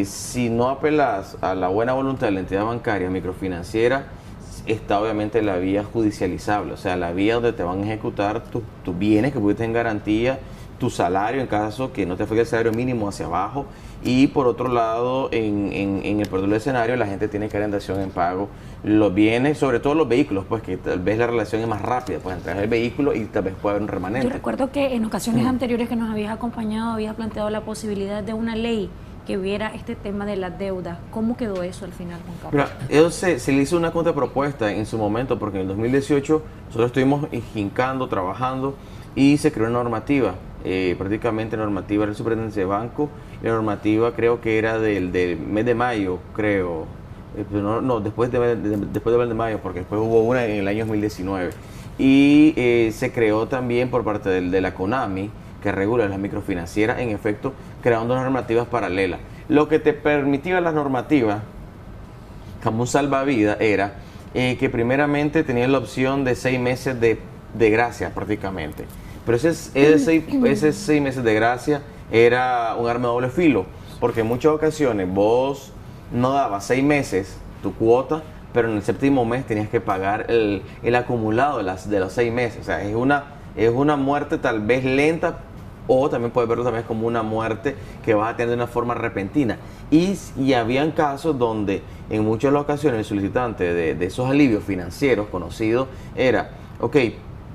si no apelas a la buena voluntad de la entidad bancaria microfinanciera, está obviamente la vía judicializable, o sea, la vía donde te van a ejecutar tus bienes que pusiste en garantía, tu salario en caso que no te afecte el salario mínimo hacia abajo, y por otro lado, en el peor del escenario, la gente tiene que dar en dación en pago los bienes, sobre todo los vehículos, pues que tal vez la relación es más rápida, pues entregar el vehículo y tal vez puede haber un remanente. Yo recuerdo que en ocasiones anteriores que nos habías acompañado, habías planteado la posibilidad de una ley que viera este tema de las deudas. ¿Cómo quedó eso al final, Juan Carlos? Mira, eso se le hizo una contrapropuesta en su momento, porque en el 2018 nosotros estuvimos hincando, trabajando, y se creó una normativa, prácticamente normativa de la Superintendencia de Banco, y la normativa creo que era del mes de mayo, creo, después del mes de mayo, porque después hubo una en el año 2019, y se creó también por parte de la CONAMI, que regula las microfinancieras, en efecto, creando normativas paralelas. Lo que te permitía las normativas, como un salvavidas, era que primeramente tenías la opción de 6 meses de gracia prácticamente. Pero ese 6 meses de gracia era un arma de doble filo, porque en muchas ocasiones vos no dabas 6 meses tu cuota, pero en el séptimo mes tenías que pagar el acumulado de los 6 meses. O sea, es una muerte tal vez lenta, o también puedes verlo también como una muerte que vas a tener de una forma repentina. Y habían casos donde en muchas ocasiones el solicitante de esos alivios financieros conocidos era, ok,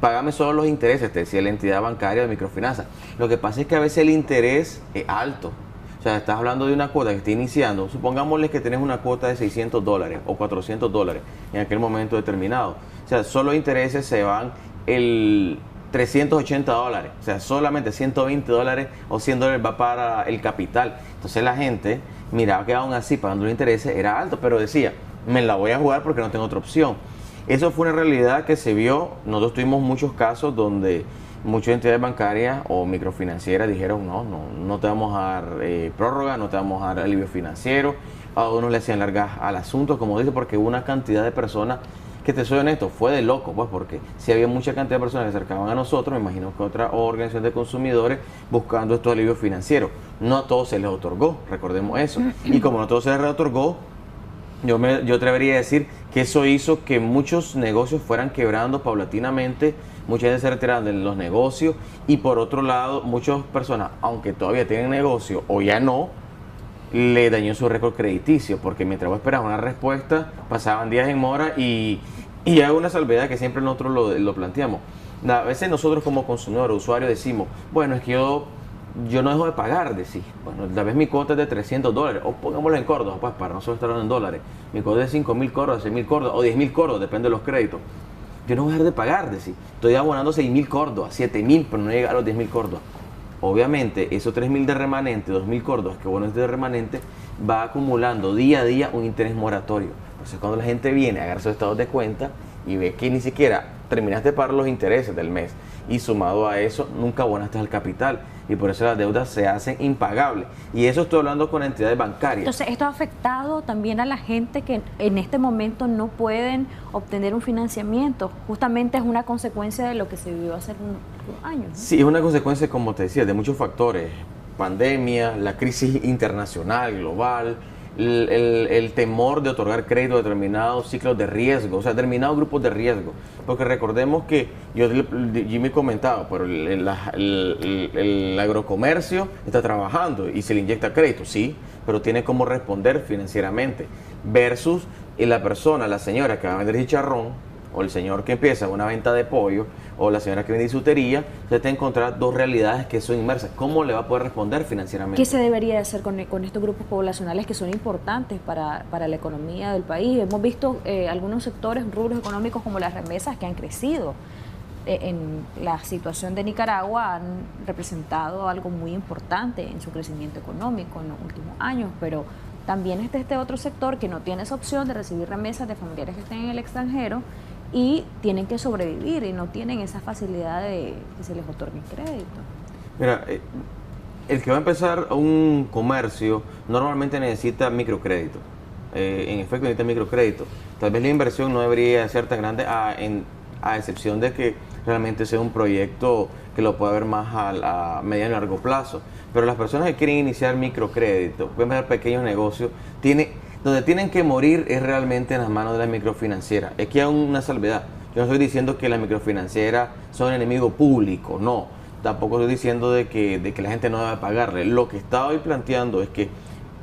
págame solo los intereses, te decía la entidad bancaria de microfinanza. Lo que pasa es que a veces el interés es alto. O sea, estás hablando de una cuota que está iniciando. Supongámosle que tenés una cuota de $600 o $400 en aquel momento determinado. O sea, solo los intereses se van el $380, o sea, solamente $120 o $100 va para el capital. Entonces la gente miraba que aún así pagando los intereses era alto, pero decía, me la voy a jugar porque no tengo otra opción. Eso fue una realidad que se vio. Nosotros tuvimos muchos casos donde muchas entidades bancarias o microfinancieras dijeron no te vamos a dar prórroga, no te vamos a dar alivio financiero. A unos le hacían largas al asunto, como dice, porque hubo una cantidad de personas que, te soy honesto, fue de loco, pues, porque si había mucha cantidad de personas que se acercaban a nosotros, me imagino que otras organizaciones de consumidores buscando estos alivios financieros. No a todos se les otorgó, recordemos eso. Y como no a todos se les otorgó, yo atrevería a decir que eso hizo que muchos negocios fueran quebrando paulatinamente, mucha gente se retiraron de los negocios, y por otro lado, muchas personas, aunque todavía tienen negocio o ya no, le dañó su récord crediticio, porque mientras vos esperabas una respuesta, pasaban días en mora, y hay una salvedad que siempre nosotros lo planteamos. A veces nosotros como consumidores, usuarios, decimos, bueno, es que yo no dejo de pagar, decir, bueno, tal vez mi cuota es de $300, o pongámoslo en córdobas, pues, para no solo estar hablando en dólares, mi cuota es de 5.000 córdobas, 6.000 córdobas, o 10.000 córdobas, depende de los créditos. Yo no voy a dejar de pagar, decir, estoy abonando 6.000 córdobas, 7.000, pero no llega a los 10.000 córdobas. Obviamente, esos 3.000 de remanente, 2.000 córdobas, que bueno es de remanente, va acumulando día a día un interés moratorio. Entonces, cuando la gente viene a agarrar sus estados de cuenta y ve que ni siquiera terminaste de pagar los intereses del mes, y sumado a eso, nunca abonaste al capital, y por eso las deudas se hacen impagables. Y eso estoy hablando con entidades bancarias. Entonces, esto ha afectado también a la gente que en este momento no pueden obtener un financiamiento. Justamente es una consecuencia de lo que se vivió hace unos años, ¿no? Sí, es una consecuencia, como te decía, de muchos factores. Pandemia, la crisis internacional, global, el temor de otorgar crédito a determinados ciclos de riesgo, o sea, determinados grupos de riesgo. Porque recordemos que Jimmy comentaba, pero el agrocomercio está trabajando y se le inyecta crédito, sí, pero tiene cómo responder financieramente. Versus la persona, la señora que va a vender chicharrón o el señor que empieza una venta de pollo, o la señora que vende bisutería, usted te encontrar dos realidades que son inmersas. ¿Cómo le va a poder responder financieramente? ¿Qué se debería hacer con estos grupos poblacionales que son importantes para la economía del país? Hemos visto algunos sectores, rubros económicos como las remesas que han crecido. En la situación de Nicaragua han representado algo muy importante en su crecimiento económico en los últimos años, pero también está este otro sector que no tiene esa opción de recibir remesas de familiares que estén en el extranjero y tienen que sobrevivir y no tienen esa facilidad de que se les otorgue crédito. Mira, el que va a empezar un comercio normalmente necesita microcrédito. En efecto necesita microcrédito. Tal vez la inversión no debería ser tan grande a excepción de que realmente sea un proyecto que lo pueda ver más a mediano y largo plazo. Pero las personas que quieren iniciar microcrédito, pueden ver pequeños negocios, donde tienen que morir es realmente en las manos de la microfinanciera. Es que hay una salvedad. Yo no estoy diciendo que las microfinancieras son enemigo público, no. Tampoco estoy diciendo de que la gente no debe pagarle. Lo que estaba hoy planteando es que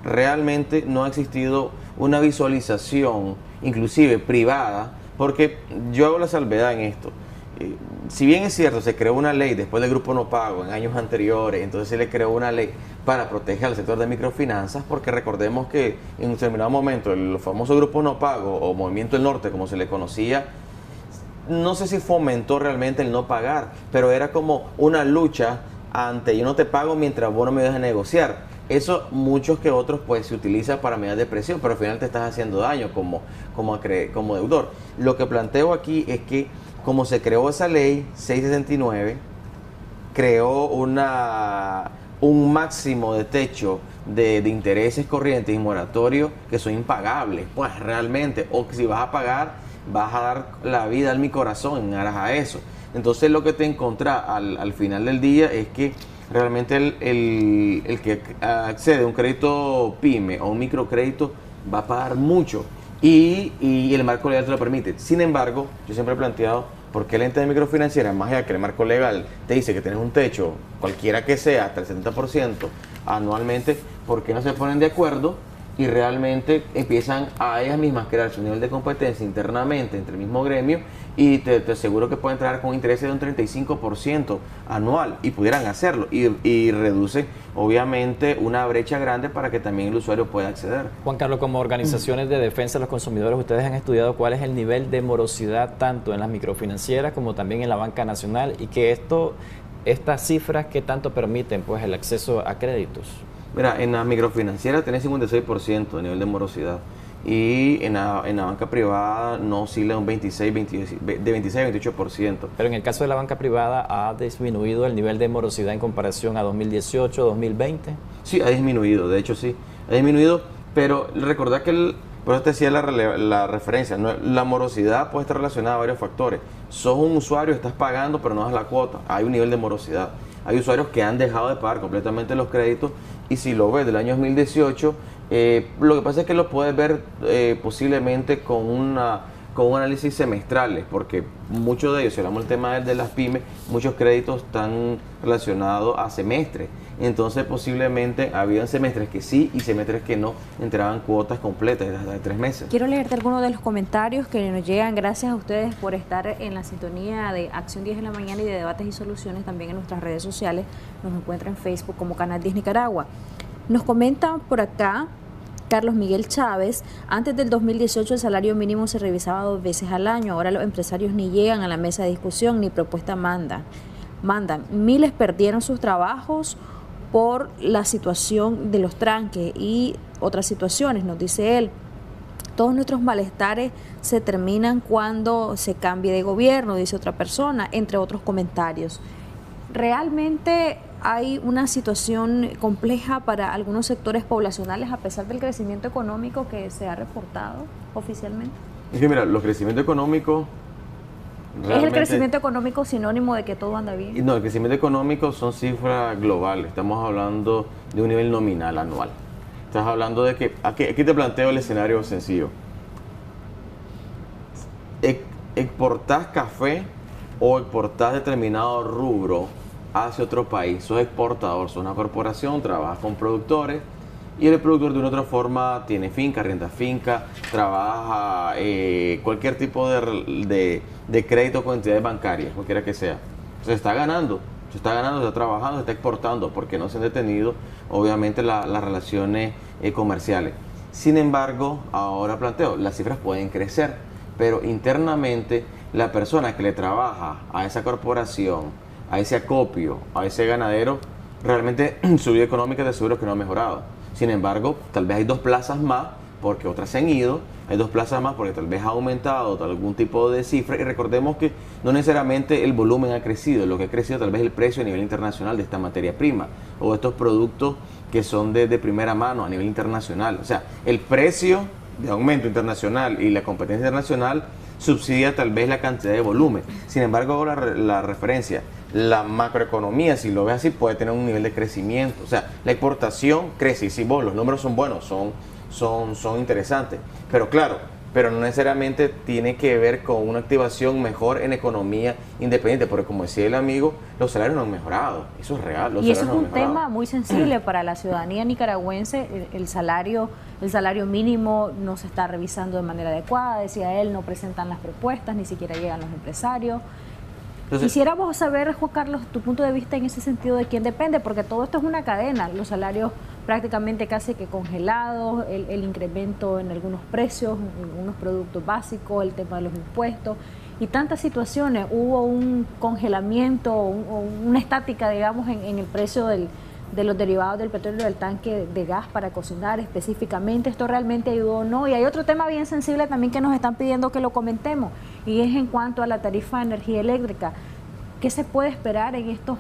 realmente no ha existido una visualización, inclusive privada, porque yo hago la salvedad en esto. Si bien es cierto, se creó una ley después del Grupo No Pago en años anteriores, entonces se le creó una ley para proteger al sector de microfinanzas, porque recordemos que en un determinado momento el famoso Grupo No Pago o Movimiento del Norte, como se le conocía, no sé si fomentó realmente el no pagar, pero era como una lucha ante yo no te pago mientras vos no me dejas negociar. Eso muchos que otros pues se utiliza para medidas de presión, pero al final te estás haciendo daño como deudor. Lo que planteo aquí es que como se creó esa ley 669, creó un máximo de techo de intereses corrientes y moratorios que son impagables, pues realmente, o que si vas a pagar, vas a dar la vida al mi corazón en aras a eso. Entonces lo que te encontrás al final del día es que realmente el que accede a un crédito PYME o un microcrédito va a pagar mucho y el marco legal te lo permite. Sin embargo, yo siempre he planteado por qué la entidad microfinanciera, más allá que el marco legal te dice que tienes un techo, cualquiera que sea, hasta el 70% anualmente, ¿por qué no se ponen de acuerdo y realmente empiezan a ellas mismas crear su nivel de competencia internamente entre el mismo gremio? Y te aseguro que pueden entrar con intereses de un 35% anual y pudieran hacerlo y reduce obviamente una brecha grande para que también el usuario pueda acceder. Juan Carlos, como organizaciones de defensa de los consumidores, ustedes han estudiado cuál es el nivel de morosidad tanto en las microfinancieras como también en la banca nacional y que estas cifras que tanto permiten pues el acceso a créditos. Mira, en la microfinanciera tenés 56% de nivel de morosidad y en la banca privada no oscila un 26 a 28%. Pero en el caso de la banca privada, ¿ha disminuido el nivel de morosidad en comparación a 2018, 2020? Sí, ha disminuido, de hecho sí, ha disminuido, pero recordad que por eso te decía la referencia, la morosidad puede estar relacionada a varios factores. Sos un usuario, estás pagando, pero no das la cuota, hay un nivel de morosidad. Hay usuarios que han dejado de pagar completamente los créditos y si lo ves del año 2018, lo que pasa es que lo puedes ver posiblemente con un análisis semestrales, porque muchos de ellos, si hablamos del tema de las pymes, muchos créditos están relacionados a semestres. Entonces posiblemente habían semestres que sí y semestres que no entraban cuotas completas de 3 meses. Quiero leerte algunos de los comentarios que nos llegan. Gracias a ustedes por estar en la sintonía de Acción 10 de la mañana y de Debates y Soluciones también en nuestras redes sociales. Nos encuentran en Facebook como Canal 10 Nicaragua. Nos comentan por acá Carlos Miguel Chávez: antes del 2018 el salario mínimo se revisaba 2 veces al año, ahora los empresarios ni llegan a la mesa de discusión ni propuesta mandan. Miles perdieron sus trabajos por la situación de los tranques y otras situaciones, nos dice él. Todos nuestros malestares se terminan cuando se cambie de gobierno, dice otra persona, entre otros comentarios. Realmente hay una situación compleja para algunos sectores poblacionales a pesar del crecimiento económico que se ha reportado oficialmente. Es que mira, los crecimientos económicos ¿Es el crecimiento económico sinónimo de que todo anda bien? No, el crecimiento económico son cifras globales. Estamos hablando de un nivel nominal anual. Estás hablando de que, aquí te planteo el escenario sencillo. Exportás café o exportás determinado rubro hacia otro país. Sos exportador, sos una corporación, trabajas con productores y el productor de una u otra forma tiene finca, renta finca, trabaja cualquier tipo de crédito con entidades bancarias, cualquiera que sea. Se está ganando, está trabajando, se está exportando, porque no se han detenido, obviamente, las relaciones comerciales. Sin embargo, ahora planteo, las cifras pueden crecer, pero internamente la persona que le trabaja a esa corporación, a ese acopio, a ese ganadero, realmente su vida económica de seguro que no ha mejorado. Sin embargo, tal vez hay 2 plazas más porque otras se han ido, hay 2 plazas más porque tal vez ha aumentado algún tipo de cifra, y recordemos que no necesariamente el volumen ha crecido, lo que ha crecido tal vez el precio a nivel internacional de esta materia prima o de estos productos que son de primera mano a nivel internacional. O sea, el precio de aumento internacional y la competencia internacional subsidia tal vez la cantidad de volumen. Sin embargo, ahora la referencia, la macroeconomía, si lo ves así, puede tener un nivel de crecimiento. O sea, la exportación crece, y si vos, los números son buenos, son interesantes. Pero claro, pero no necesariamente tiene que ver con una activación mejor en economía independiente, porque como decía el amigo, los salarios no han mejorado. Eso es real. Y eso es un tema muy sensible para la ciudadanía nicaragüense. El salario mínimo no se está revisando de manera adecuada, decía él, no presentan las propuestas, ni siquiera llegan los empresarios. Entonces, quisiéramos saber, Juan Carlos, tu punto de vista en ese sentido, de quién depende, porque todo esto es una cadena, los salarios prácticamente casi que congelados, el incremento en algunos precios, en algunos productos básicos, el tema de los impuestos y tantas situaciones. Hubo un congelamiento o una estática, digamos, en el precio de los derivados del petróleo, del tanque de gas para cocinar específicamente. ¿Esto realmente ayudó o no? Y hay otro tema bien sensible también que nos están pidiendo que lo comentemos, y es en cuanto a la tarifa de energía eléctrica. ¿Qué se puede esperar en estos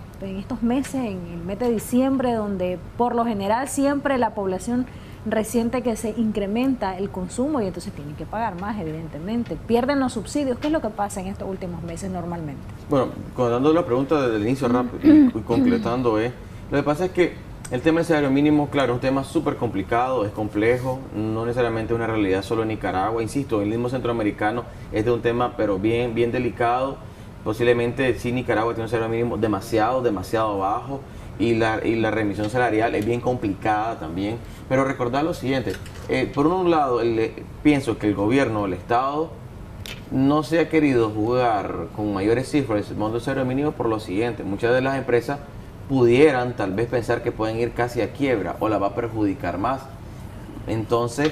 meses, en el mes de diciembre, donde por lo general siempre la población resiente que se incrementa el consumo y entonces tienen que pagar más, evidentemente? Pierden los subsidios. ¿Qué es lo que pasa en estos últimos meses normalmente? Bueno, contando la pregunta desde el inicio rápido y concretando, lo que pasa es que el tema del salario mínimo, claro, es un tema súper complicado, es complejo, no necesariamente una realidad solo en Nicaragua. Insisto, el mismo centroamericano es de un tema, pero bien delicado. Posiblemente sí, Nicaragua tiene un salario mínimo demasiado bajo, y la remisión salarial es bien complicada también. Pero recordar lo siguiente, por un lado pienso que el gobierno, el Estado, no se ha querido jugar con mayores cifras el monto del salario mínimo por lo siguiente: muchas de las empresas pudieran tal vez pensar que pueden ir casi a quiebra o la va a perjudicar más. Entonces,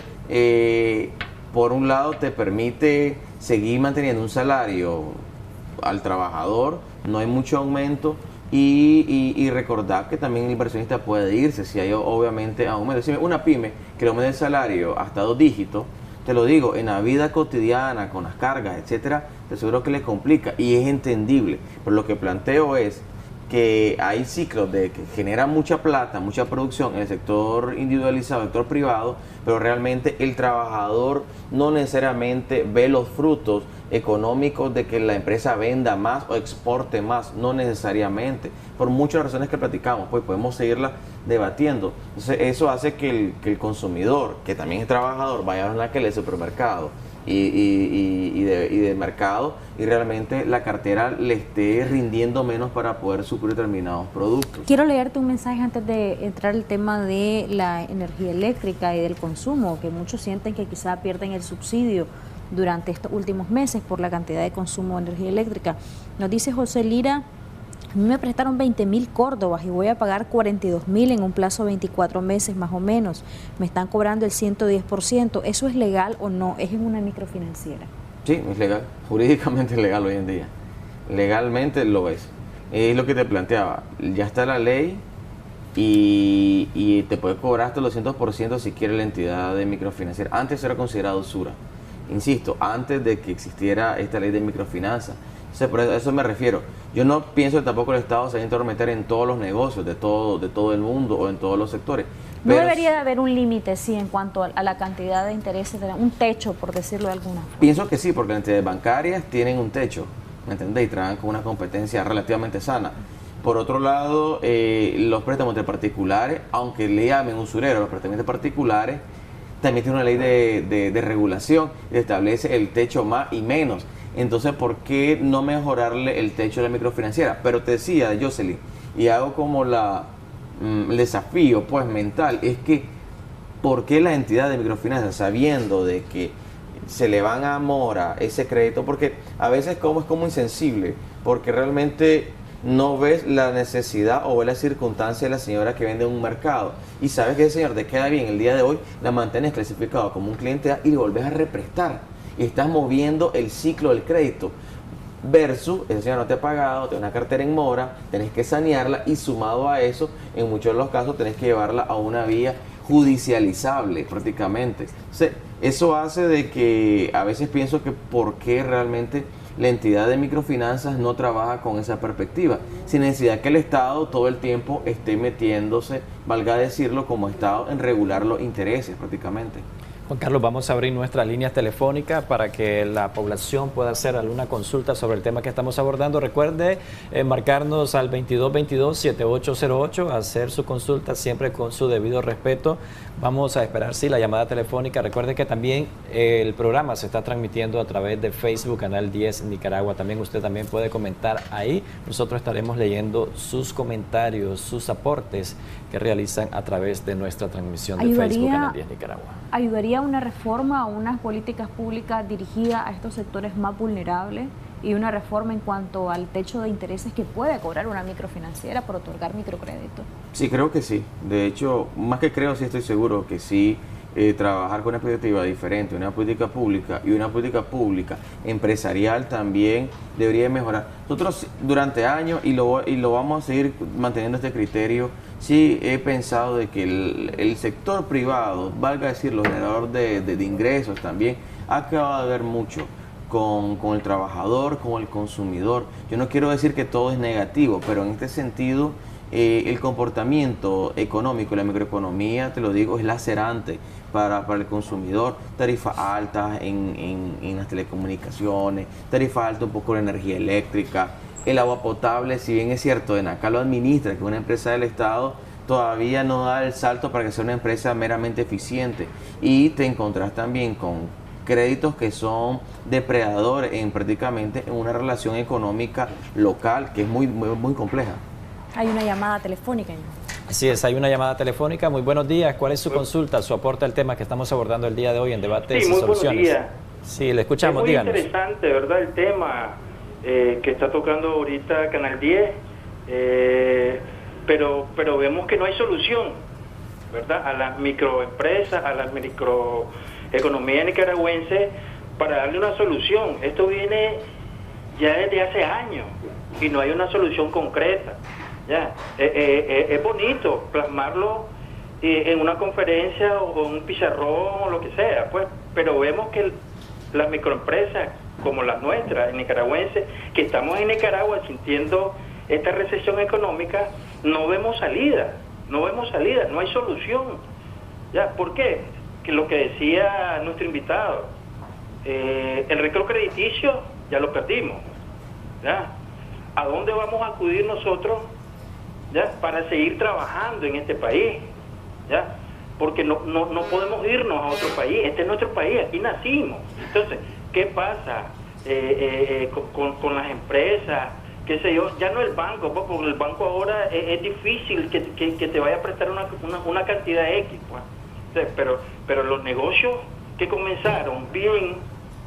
por un lado te permite seguir manteniendo un salario al trabajador, no hay mucho aumento, y recordar que también el inversionista puede irse si hay obviamente aumento. Si una pyme que le aumente el salario hasta 2 dígitos, te lo digo, en la vida cotidiana, con las cargas, etcétera, te aseguro que les complica, y es entendible. Pero lo que planteo es que hay ciclos de que generan mucha plata, mucha producción en el sector individualizado, el sector privado, pero realmente el trabajador no necesariamente ve los frutos económicos de que la empresa venda más o exporte más, no necesariamente, por muchas razones que platicamos, pues podemos seguirla debatiendo. Entonces eso hace que el consumidor, que también es trabajador, vaya a la que le supermercado y de mercado, y realmente la cartera le esté rindiendo menos para poder suplir determinados productos. Quiero leerte un mensaje antes de entrar al tema de la energía eléctrica y del consumo, que muchos sienten que quizá pierden el subsidio durante estos últimos meses por la cantidad de consumo de energía eléctrica. Nos dice José Lira: a mí me prestaron 20.000 córdobas y voy a pagar 42.000 en un plazo de 24 meses más o menos. Me están cobrando el 110%. ¿Eso es legal o no? Es en una microfinanciera. Sí, es legal. Jurídicamente es legal hoy en día. Legalmente lo es. Es lo que te planteaba. Ya está la ley y te puede cobrar hasta el 200% si quiere la entidad de microfinanciera. Antes era considerado usura. Insisto, antes de que existiera esta ley de microfinanzas. Entonces, por eso me refiero. Yo no pienso que tampoco el Estado se va a intrometer en todos los negocios de todo el mundo o en todos los sectores. No debería de haber un límite, sí, en cuanto a la cantidad de intereses, un techo, por decirlo de alguna forma. Pienso que sí, porque las entidades bancarias tienen un techo, ¿me entendés? Y trabajan con una competencia relativamente sana. Por otro lado, los préstamos de particulares, aunque le llamen usureros, los préstamos de particulares, también tiene una ley de regulación que establece el techo más y menos. Entonces, ¿por qué no mejorarle el techo de la microfinanciera? Pero te decía, Jocelyn, y hago como el desafío pues mental, es que ¿por qué la entidad de microfinanzas, sabiendo de que se le van a Mora ese crédito? Porque a veces es como insensible, porque realmente no ves la necesidad o ves la circunstancia de la señora que vende en un mercado y sabes que ese señor te queda bien el día de hoy, la mantienes clasificado como un cliente A y le volvés a represtar y estás moviendo el ciclo del crédito versus ese señor no te ha pagado, tiene una cartera en mora, tenés que sanearla y sumado a eso, en muchos de los casos tenés que llevarla a una vía judicializable prácticamente. Entonces, eso hace de que a veces pienso que por qué realmente la entidad de microfinanzas no trabaja con esa perspectiva, sin necesidad que el Estado todo el tiempo esté metiéndose, valga decirlo, como Estado en regular los intereses prácticamente. Juan Carlos, vamos a abrir nuestras líneas telefónicas para que la población pueda hacer alguna consulta sobre el tema que estamos abordando. Recuerde marcarnos al 2222-7808, hacer su consulta siempre con su debido respeto. Vamos a esperar, sí, la llamada telefónica. Recuerde que también el programa se está transmitiendo a través de Facebook, Canal 10 Nicaragua. También usted también puede comentar ahí. Nosotros estaremos leyendo sus comentarios, sus aportes que realizan a través de nuestra transmisión de Facebook, Canal 10 Nicaragua. ¿Ayudaría una reforma o unas políticas públicas dirigidas a estos sectores más vulnerables y una reforma en cuanto al techo de intereses que puede cobrar una microfinanciera por otorgar microcrédito? Sí, creo que sí. De hecho, más que creo, sí estoy seguro que sí. Trabajar con una perspectiva diferente, una política pública y una política pública empresarial también debería mejorar. Nosotros durante años, y lo vamos a seguir manteniendo este criterio, sí he pensado de que el sector privado, valga decirlo, generador de ingresos también, ha acabado de ver mucho con el trabajador, con el consumidor. Yo no quiero decir que todo es negativo, pero en este sentido el comportamiento económico, la microeconomía, te lo digo, es lacerante para el consumidor. Tarifas altas en las telecomunicaciones, tarifas altas un poco de energía eléctrica, el agua potable, si bien es cierto, ENACA lo administra, que es una empresa del Estado, todavía no da el salto para que sea una empresa meramente eficiente. Y te encontrás también con créditos que son depredadores prácticamente en una relación económica local que es muy compleja. Hay una llamada telefónica. Así es, hay una llamada telefónica. Muy buenos días. ¿Cuál es su consulta, su aporte al tema que estamos abordando el día de hoy en Debates y Soluciones? Buenos días. Sí, le escuchamos, díganos. Es muy interesante, ¿verdad? El tema que está tocando ahorita Canal 10, pero vemos que no hay solución, ¿verdad? A las microempresas, a la microeconomía nicaragüense, para darle una solución. Esto viene ya desde hace años y no hay una solución concreta. Ya, es bonito plasmarlo en una conferencia o en un pizarrón o lo que sea, pues, pero vemos que las microempresas como las nuestras, nicaragüenses, que estamos en Nicaragua sintiendo esta recesión económica, no vemos salida, no hay solución. Ya, ¿por qué? Que lo que decía nuestro invitado, el recreo crediticio ya lo perdimos. ¿Ya? ¿A dónde vamos a acudir nosotros, ya, para seguir trabajando en este país? ¿Ya? Porque no podemos irnos a otro país. Este es nuestro país, aquí nacimos. Entonces, ¿qué pasa con las empresas? ¿Qué sé yo? Ya no el banco, porque el banco ahora es difícil que te vaya a prestar una cantidad X, pues. Entonces, pero los negocios que comenzaron bien,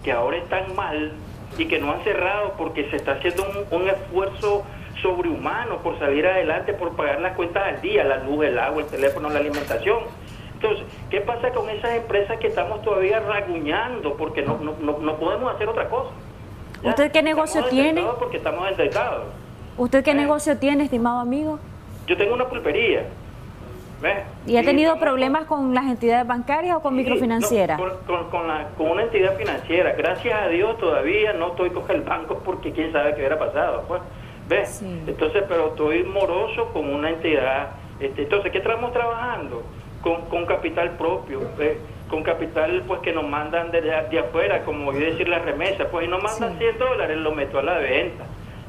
que ahora están mal y que no han cerrado porque se está haciendo un esfuerzo sobrehumano por salir adelante, por pagar las cuentas al día, la luz, el agua, el teléfono, la alimentación. Entonces, ¿qué pasa con esas empresas que estamos todavía raguñando porque no podemos hacer otra cosa? ¿Ya? ¿Usted qué negocio tiene? Porque estamos endeudados. ¿Usted qué negocio tiene, estimado amigo? Yo tengo una pulpería. ¿Ves? ¿Y ha tenido problemas con las entidades bancarias o con microfinancieras? Con una entidad financiera. Gracias a Dios todavía no estoy con el banco porque quién sabe qué hubiera pasado. Pues, ¿ves? Sí. Entonces, pero estoy moroso con una entidad. Entonces, ¿qué estamos trabajando? Con capital propio, con capital pues que nos mandan de afuera, como yo decir la remesa, pues y nos mandan $100, lo meto a la venta.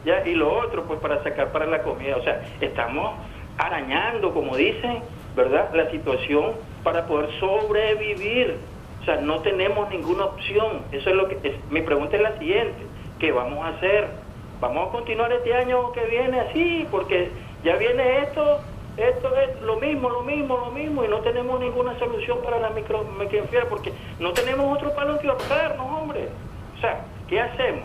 ¿Ya? Y lo otro, pues para sacar para la comida. O sea, estamos arañando, como dicen, ¿verdad?, la situación para poder sobrevivir. O sea, no tenemos ninguna opción. Eso es lo que mi pregunta es la siguiente: ¿qué vamos a hacer? ¿Vamos a continuar este año que viene así? Porque ya viene esto Esto es lo mismo, y no tenemos ninguna solución para la microempresa porque no tenemos otro palo que ahorcarnos, hombre. O sea, ¿qué hacemos?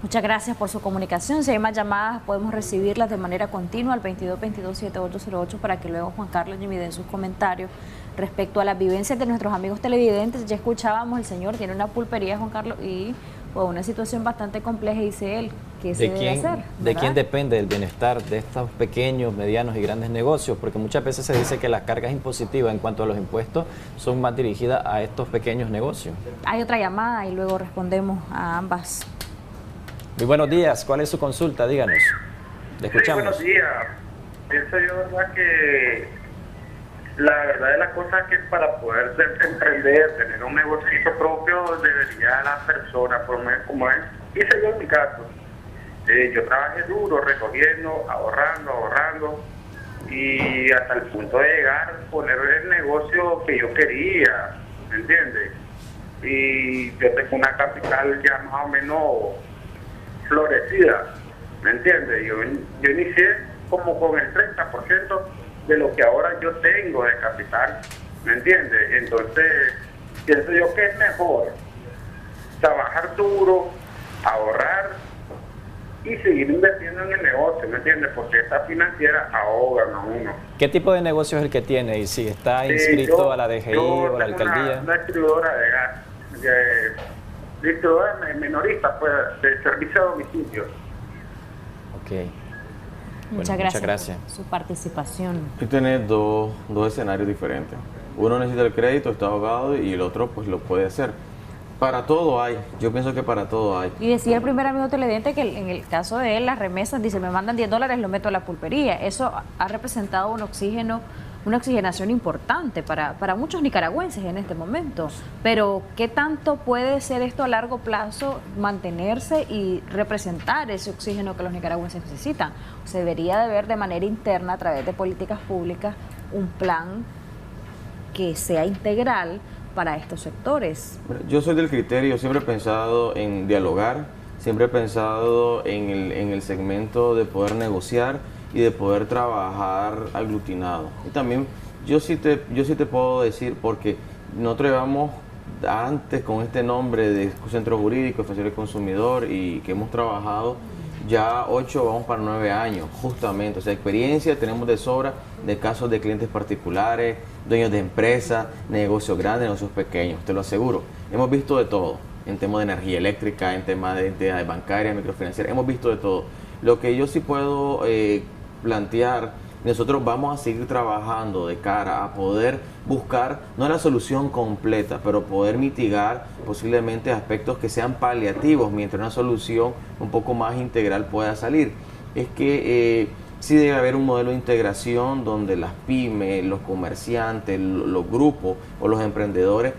Muchas gracias por su comunicación. Si hay más llamadas, podemos recibirlas de manera continua al 2222-7808 para que luego Juan Carlos y me den sus comentarios respecto a las vivencias de nuestros amigos televidentes. Ya escuchábamos, el señor tiene una pulpería, Juan Carlos, y pues una situación bastante compleja, dice él. ¿Qué se debe hacer? ¿De quién depende el bienestar de estos pequeños, medianos y grandes negocios? Porque muchas veces se dice que las cargas impositivas en cuanto a los impuestos son más dirigidas a estos pequeños negocios. Hay otra llamada y luego respondemos a ambas. Muy buenos días, ¿cuál es su consulta? Díganos. Le escuchamos. Sí, buenos días. Pienso yo, ¿verdad?, que la verdad de las cosas es que para poder emprender, tener un negocio propio, debería la persona, como es, hice yo en mi caso. Yo trabajé duro, recogiendo, ahorrando, y hasta el punto de llegar a poner el negocio que yo quería, ¿me entiendes? Y yo tengo una capital ya más o menos florecida, ¿me entiendes? Yo inicié como con el 30% de lo que ahora yo tengo de capital, ¿me entiendes? Entonces, pienso yo que es mejor trabajar duro, ahorrar y seguir invirtiendo en el negocio, ¿me entiendes? Porque estas financieras ahogan a uno. ¿Qué tipo de negocio es el que tiene? Y si está inscrito a la DGI o a la alcaldía. Una distribuidora de gas, distribuidora minorista, pues, de servicio a domicilio. Ok. Muchas gracias por su participación. Tú tienes dos escenarios diferentes. Uno necesita el crédito, está ahogado, y el otro pues lo puede hacer. Para todo hay, yo pienso que para todo hay. Y decía el primer amigo televidente que en el caso de él, las remesas, dice, me mandan $10, lo meto a la pulpería. Eso ha representado un oxígeno, una oxigenación importante para muchos nicaragüenses en este momento. Pero, ¿qué tanto puede ser esto a largo plazo, mantenerse y representar ese oxígeno que los nicaragüenses necesitan? Se debería de ver de manera interna, a través de políticas públicas, un plan que sea integral para estos sectores. Yo soy del criterio, siempre he pensado en dialogar, siempre he pensado en el segmento de poder negociar y de poder trabajar aglutinado. Y también yo sí te puedo decir, porque nosotros llevamos antes con este nombre de Centro Jurídico, Defensor del Consumidor, y que hemos trabajado ya 8, vamos para 9 años, justamente. O sea, experiencia tenemos de sobra de casos de clientes particulares, dueños de empresas, negocios grandes, negocios pequeños, te lo aseguro. Hemos visto de todo, en temas de energía eléctrica, en temas de entidades bancarias, microfinancieras, hemos visto de todo. Lo que yo sí puedo plantear, nosotros vamos a seguir trabajando de cara a poder buscar, no la solución completa, pero poder mitigar posiblemente aspectos que sean paliativos, mientras una solución un poco más integral pueda salir. Es que sí debe haber un modelo de integración donde las pymes, los comerciantes, los grupos o los emprendedores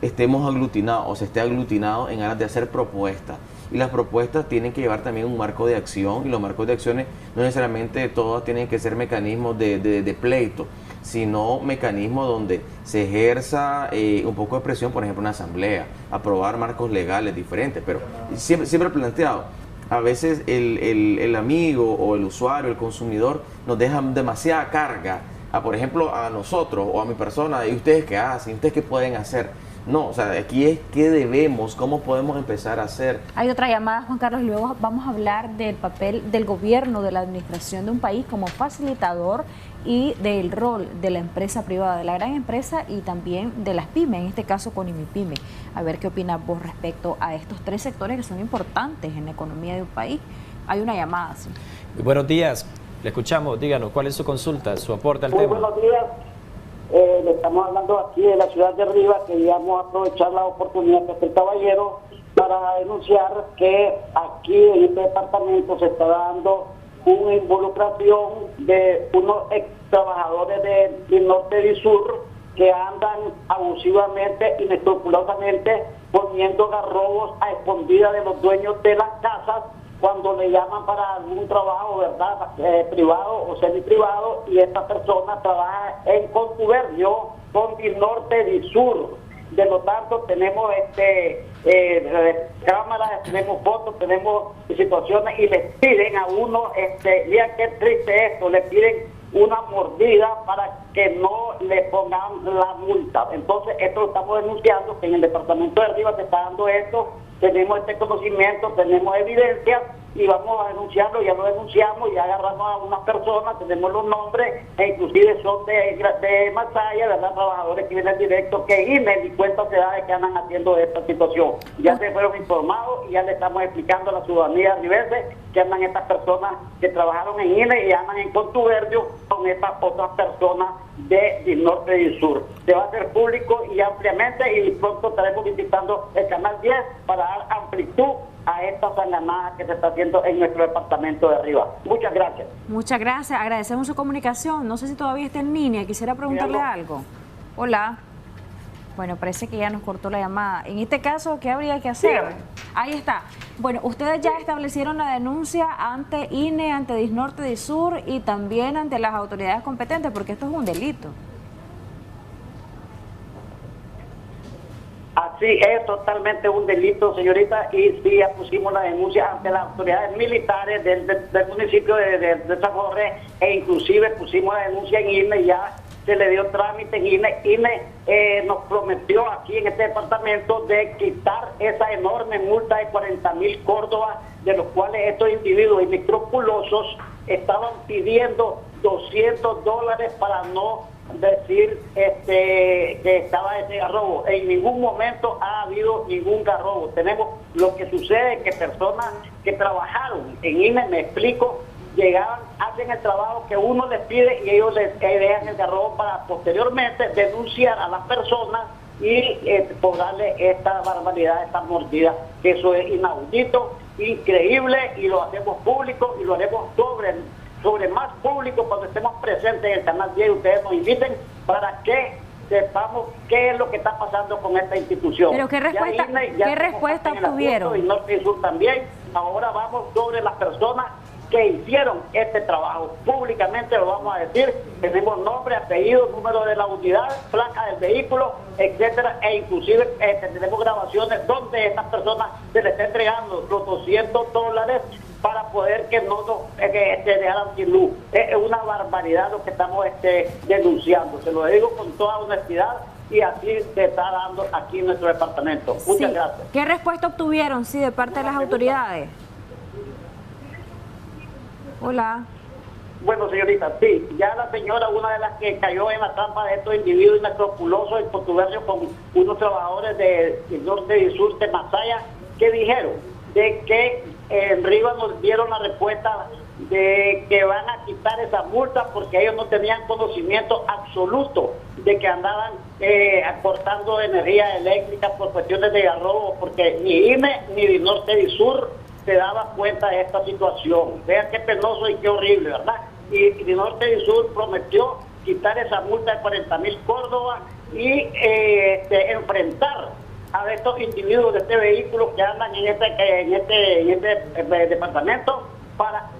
estemos aglutinados o se esté aglutinado en aras de hacer propuestas. Y las propuestas tienen que llevar también un marco de acción, y los marcos de acciones no necesariamente todas tienen que ser mecanismos de pleito, sino mecanismos donde se ejerza un poco de presión, por ejemplo, una asamblea, aprobar marcos legales diferentes, pero siempre planteado. A veces el amigo o el usuario, el consumidor, nos deja demasiada carga, por ejemplo, a nosotros o a mi persona. ¿Y ustedes qué hacen? ¿Ustedes qué pueden hacer? No, o sea, aquí es qué debemos, cómo podemos empezar a hacer. Hay otra llamada, Juan Carlos, y luego vamos a hablar del papel del gobierno, de la administración de un país como facilitador y del rol de la empresa privada, de la gran empresa y también de las pymes, en este caso con IMIPYME. A ver qué opinas vos respecto a estos tres sectores que son importantes en la economía de un país. Hay una llamada, sí. Buenos días, le escuchamos, díganos, ¿cuál es su consulta, su aporte al Muy tema? buenos días. Le estamos hablando aquí de la ciudad de Rivas. Queríamos aprovechar la oportunidad que hace el caballero para denunciar que aquí en este departamento se está dando una involucración de unos ex trabajadores del norte y sur que andan abusivamente, inescrupulosamente poniendo garrobos a escondidas de los dueños de las casas cuando le llaman para algún trabajo, ¿verdad?, privado o semi-privado, y esta persona trabaja en contubernio con el norte y sur. De lo tanto, tenemos cámaras, tenemos fotos, tenemos situaciones, y les piden a uno, mira qué triste esto, le piden una mordida para que no le pongan la multa. Entonces, esto lo estamos denunciando, que en el departamento de arriba se está dando esto, tenemos este conocimiento, tenemos evidencia y vamos a denunciarlo. Ya lo denunciamos, ya agarramos a unas personas, tenemos los nombres, e inclusive son de Masaya, ¿verdad? Trabajadores que vienen directos, que INE ni cuenta se da de que andan haciendo esta situación. Ya se fueron informados y ya le estamos explicando a la ciudadanía ribense que andan estas personas que trabajaron en INE y andan en contubernio con estas otras personas de Norte y Sur. Se va a hacer público y ampliamente, y pronto estaremos visitando el canal 10 para dar amplitud a esta sanganada que se está haciendo en nuestro departamento de arriba. Muchas gracias. Muchas gracias, agradecemos su comunicación. No sé si todavía está en línea, quisiera preguntarle algo. Hola. Bueno, parece que ya nos cortó la llamada. En este caso, ¿qué habría que hacer? Ahí está. Bueno, ustedes ya establecieron la denuncia ante INE, ante Disnorte, Disur y también ante las autoridades competentes, porque esto es un delito. Así es, totalmente un delito, señorita, y sí, ya pusimos la denuncia ante las autoridades militares del municipio de San Jorge, e inclusive pusimos la denuncia en INE, ya se le dio trámite en INE. INE nos prometió aquí en este departamento de quitar esa enorme multa de 40,000 córdobas, de los cuales estos individuos inescrupulosos estaban pidiendo $200 para no decir que estaba ese garrobo. En ningún momento ha habido ningún garrobo. Tenemos lo que sucede, que personas que trabajaron en INE, me explico, llegaban, hacen el trabajo que uno les pide y ellos les dejan el garrobo para posteriormente denunciar a las personas y cobrarle esta barbaridad, esta mordida, que eso es inaudito, increíble, y lo hacemos público y lo haremos sobre más público cuando estemos presentes en el canal 10 y ustedes nos inviten para que sepamos qué es lo que está pasando con esta institución. Pero ¿qué respuesta obtuvieron? Y Norte y Sur también. Ahora vamos sobre las personas que hicieron este trabajo. Públicamente lo vamos a decir. Tenemos nombre, apellido, número de la unidad, placa del vehículo, etcétera, e inclusive tenemos grabaciones donde estas personas se les está entregando los $200 para poder que no nos dejaran sin luz. Es una barbaridad lo que estamos denunciando. Se lo digo con toda honestidad, y así se está dando aquí en nuestro departamento. Muchas gracias. ¿Qué respuesta obtuvieron, de parte de las autoridades? Hola. Bueno, señorita, sí, ya la señora, una de las que cayó en la trampa de estos individuos inescrupulosos en contubernio con unos trabajadores de Norte y Sur de Masaya, que dijeron de que en Rivas nos dieron la respuesta de que van a quitar esa multa porque ellos no tenían conocimiento absoluto de que andaban acortando energía eléctrica por cuestiones de garrobo, porque ni INE ni Norte y Sur se daba cuenta de esta situación. Vean qué penoso y qué horrible, ¿verdad? Y Norte y Sur prometió quitar esa multa de 40,000 córdobas y enfrentar a estos individuos de este vehículo que andan en este departamento para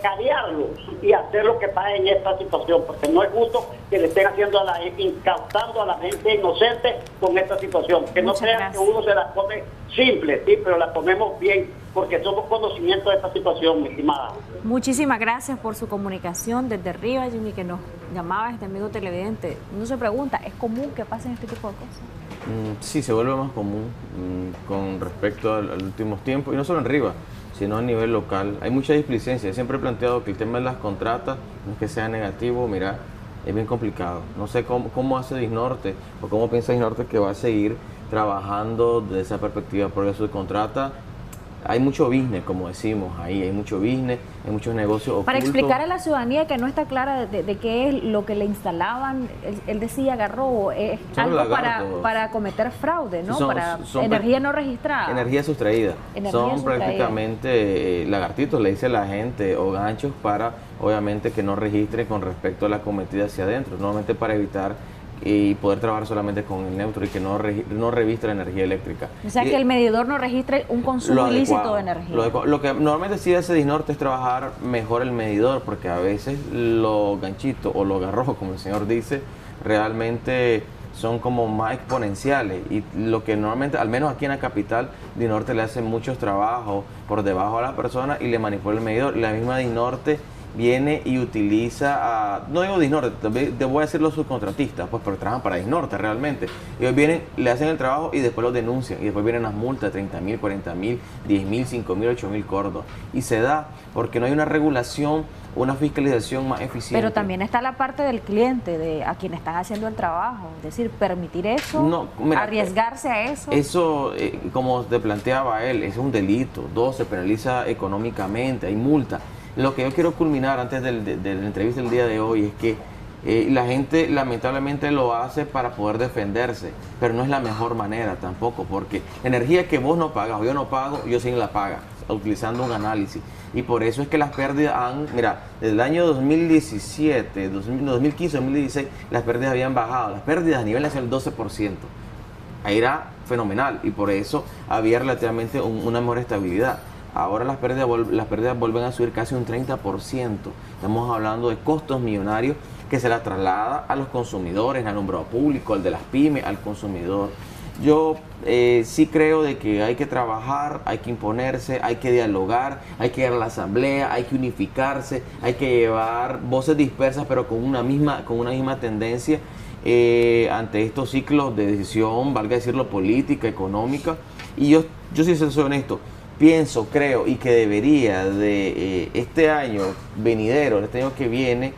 cariarlos y hacer lo que pasa en esta situación, porque no es justo que le estén haciendo incautando a la gente inocente con esta situación. Que no crean que uno se la come simple, sí, pero la comemos bien, porque somos conocimiento de esta situación, mi estimada. Muchísimas gracias por su comunicación desde arriba, Jimmy, que nos llamaba este amigo televidente. Uno se pregunta, ¿es común que pasen este tipo de cosas? Sí, se vuelve más común con respecto a los últimos tiempos, y no solo en Rivas, sino a nivel local. Hay mucha displicencia. Siempre he planteado que el tema de las contratas no es que sea negativo, mira, es bien complicado. No sé cómo hace Disnorte o cómo piensa Disnorte que va a seguir trabajando desde esa perspectiva, porque su contrata, hay mucho business, como decimos ahí, hay mucho business, hay muchos negocios ocultos. Para explicar a la ciudadanía que no está clara de qué es lo que le instalaban, él decía garrobo, es algo para cometer fraude, ¿no? Para energía no registrada. Energía sustraída. Son prácticamente lagartitos, le dice la gente, o ganchos para, obviamente, que no registren con respecto a la cometida hacia adentro, normalmente para evitar y poder trabajar solamente con el neutro y que no revista la energía eléctrica. O sea, que el medidor no registre un consumo ilícito de energía. Lo que normalmente sí hace Disnorte es trabajar mejor el medidor, porque a veces los ganchitos o los garrojos, como el señor dice, realmente son como más exponenciales, y lo que normalmente, al menos aquí en la capital, Disnorte le hace muchos trabajos por debajo a la persona y le manipula el medidor. La misma Disnorte viene y utiliza, no digo Disnorte, te voy a decir los subcontratistas, pues porque trabajan para Disnorte realmente. Ellos vienen, le hacen el trabajo y después lo denuncian. Y después vienen las multas, 30.000, 40.000, 10.000, 5.000, 8.000 córdobas. Y se da porque no hay una regulación, una fiscalización más eficiente. Pero también está la parte del cliente, de a quien están haciendo el trabajo. Es decir, permitir eso, no, mira, arriesgarse a eso. Eso, como te planteaba él, es un delito. 2, se penaliza económicamente, hay multa. Lo que yo quiero culminar antes de la entrevista del día de hoy es que la gente lamentablemente lo hace para poder defenderse, pero no es la mejor manera tampoco, porque energía que vos no pagas o yo no pago, yo sí la paga, utilizando un análisis. Y por eso es que las pérdidas mira, desde el año 2017, 2015, 2016, las pérdidas habían bajado. Las pérdidas a nivel nacional 12%. Ahí era fenomenal y por eso había relativamente una mejor estabilidad. Ahora las pérdidas vuelven a subir casi un 30%. Estamos hablando de costos millonarios que se las traslada a los consumidores, al alumbrado público, al de las pymes, al consumidor. Yo sí creo de que hay que trabajar, hay que imponerse, hay que dialogar, hay que ir a la asamblea, hay que unificarse, hay que llevar voces dispersas pero con una misma tendencia ante estos ciclos de decisión, valga decirlo, política, económica. Y yo sí soy honesto. Pienso, creo y que debería de este año venidero, este año que viene,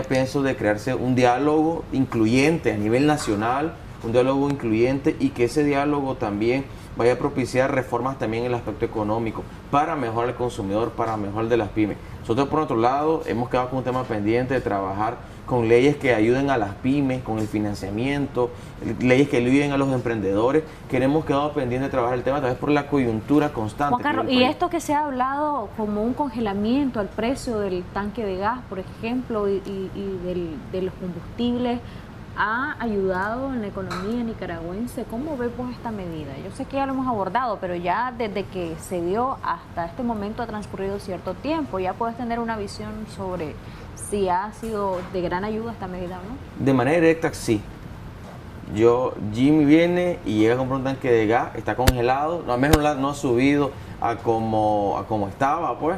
pienso de crearse un diálogo incluyente a nivel nacional, un diálogo incluyente y que ese diálogo también vaya a propiciar reformas también en el aspecto económico para mejorar al consumidor, para mejorar de las pymes. Nosotros por otro lado hemos quedado con un tema pendiente de trabajar con leyes que ayuden a las pymes, con el financiamiento, leyes que ayuden a los emprendedores, que hemos quedado pendientes de trabajar el tema tal vez por la coyuntura constante. Juan Carlos, y esto que se ha hablado como un congelamiento al precio del tanque de gas, por ejemplo, y de los combustibles, ¿ha ayudado en la economía nicaragüense? ¿Cómo vemos esta medida? Yo sé que ya lo hemos abordado, pero ya desde que se dio hasta este momento ha transcurrido cierto tiempo. ¿Ya puedes tener una visión sobre si ha sido de gran ayuda esta medida o no? De manera directa, sí. Jimmy viene y llega a comprar un tanque de gas, está congelado, al menos no ha subido a como estaba, pues.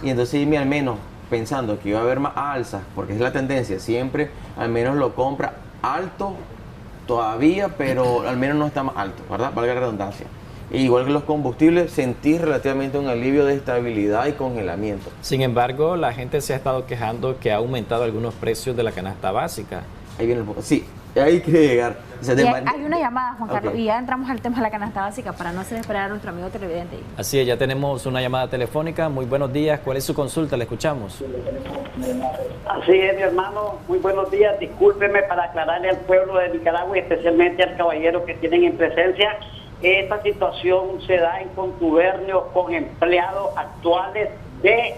Y entonces Jimmy, al menos pensando que iba a haber más alzas, porque es la tendencia, siempre al menos lo compra alto todavía, pero al menos no está más alto, ¿verdad? Valga la redundancia. E igual que los combustibles, sentir relativamente un alivio de estabilidad y congelamiento. Sin embargo, la gente se ha estado quejando que ha aumentado algunos precios de la canasta básica. Ahí viene sí, hay que llegar. O sea, hay una llamada, Juan Carlos, y ya entramos al tema de la canasta básica para no hacer esperar a nuestro amigo televidente. Así es, ya tenemos una llamada telefónica. Muy buenos días, ¿cuál es su consulta? Le escuchamos. Así es, mi hermano, muy buenos días. Discúlpeme para aclararle al pueblo de Nicaragua y especialmente al caballero que tienen en presencia. Esta situación se da en contubernio con empleados actuales de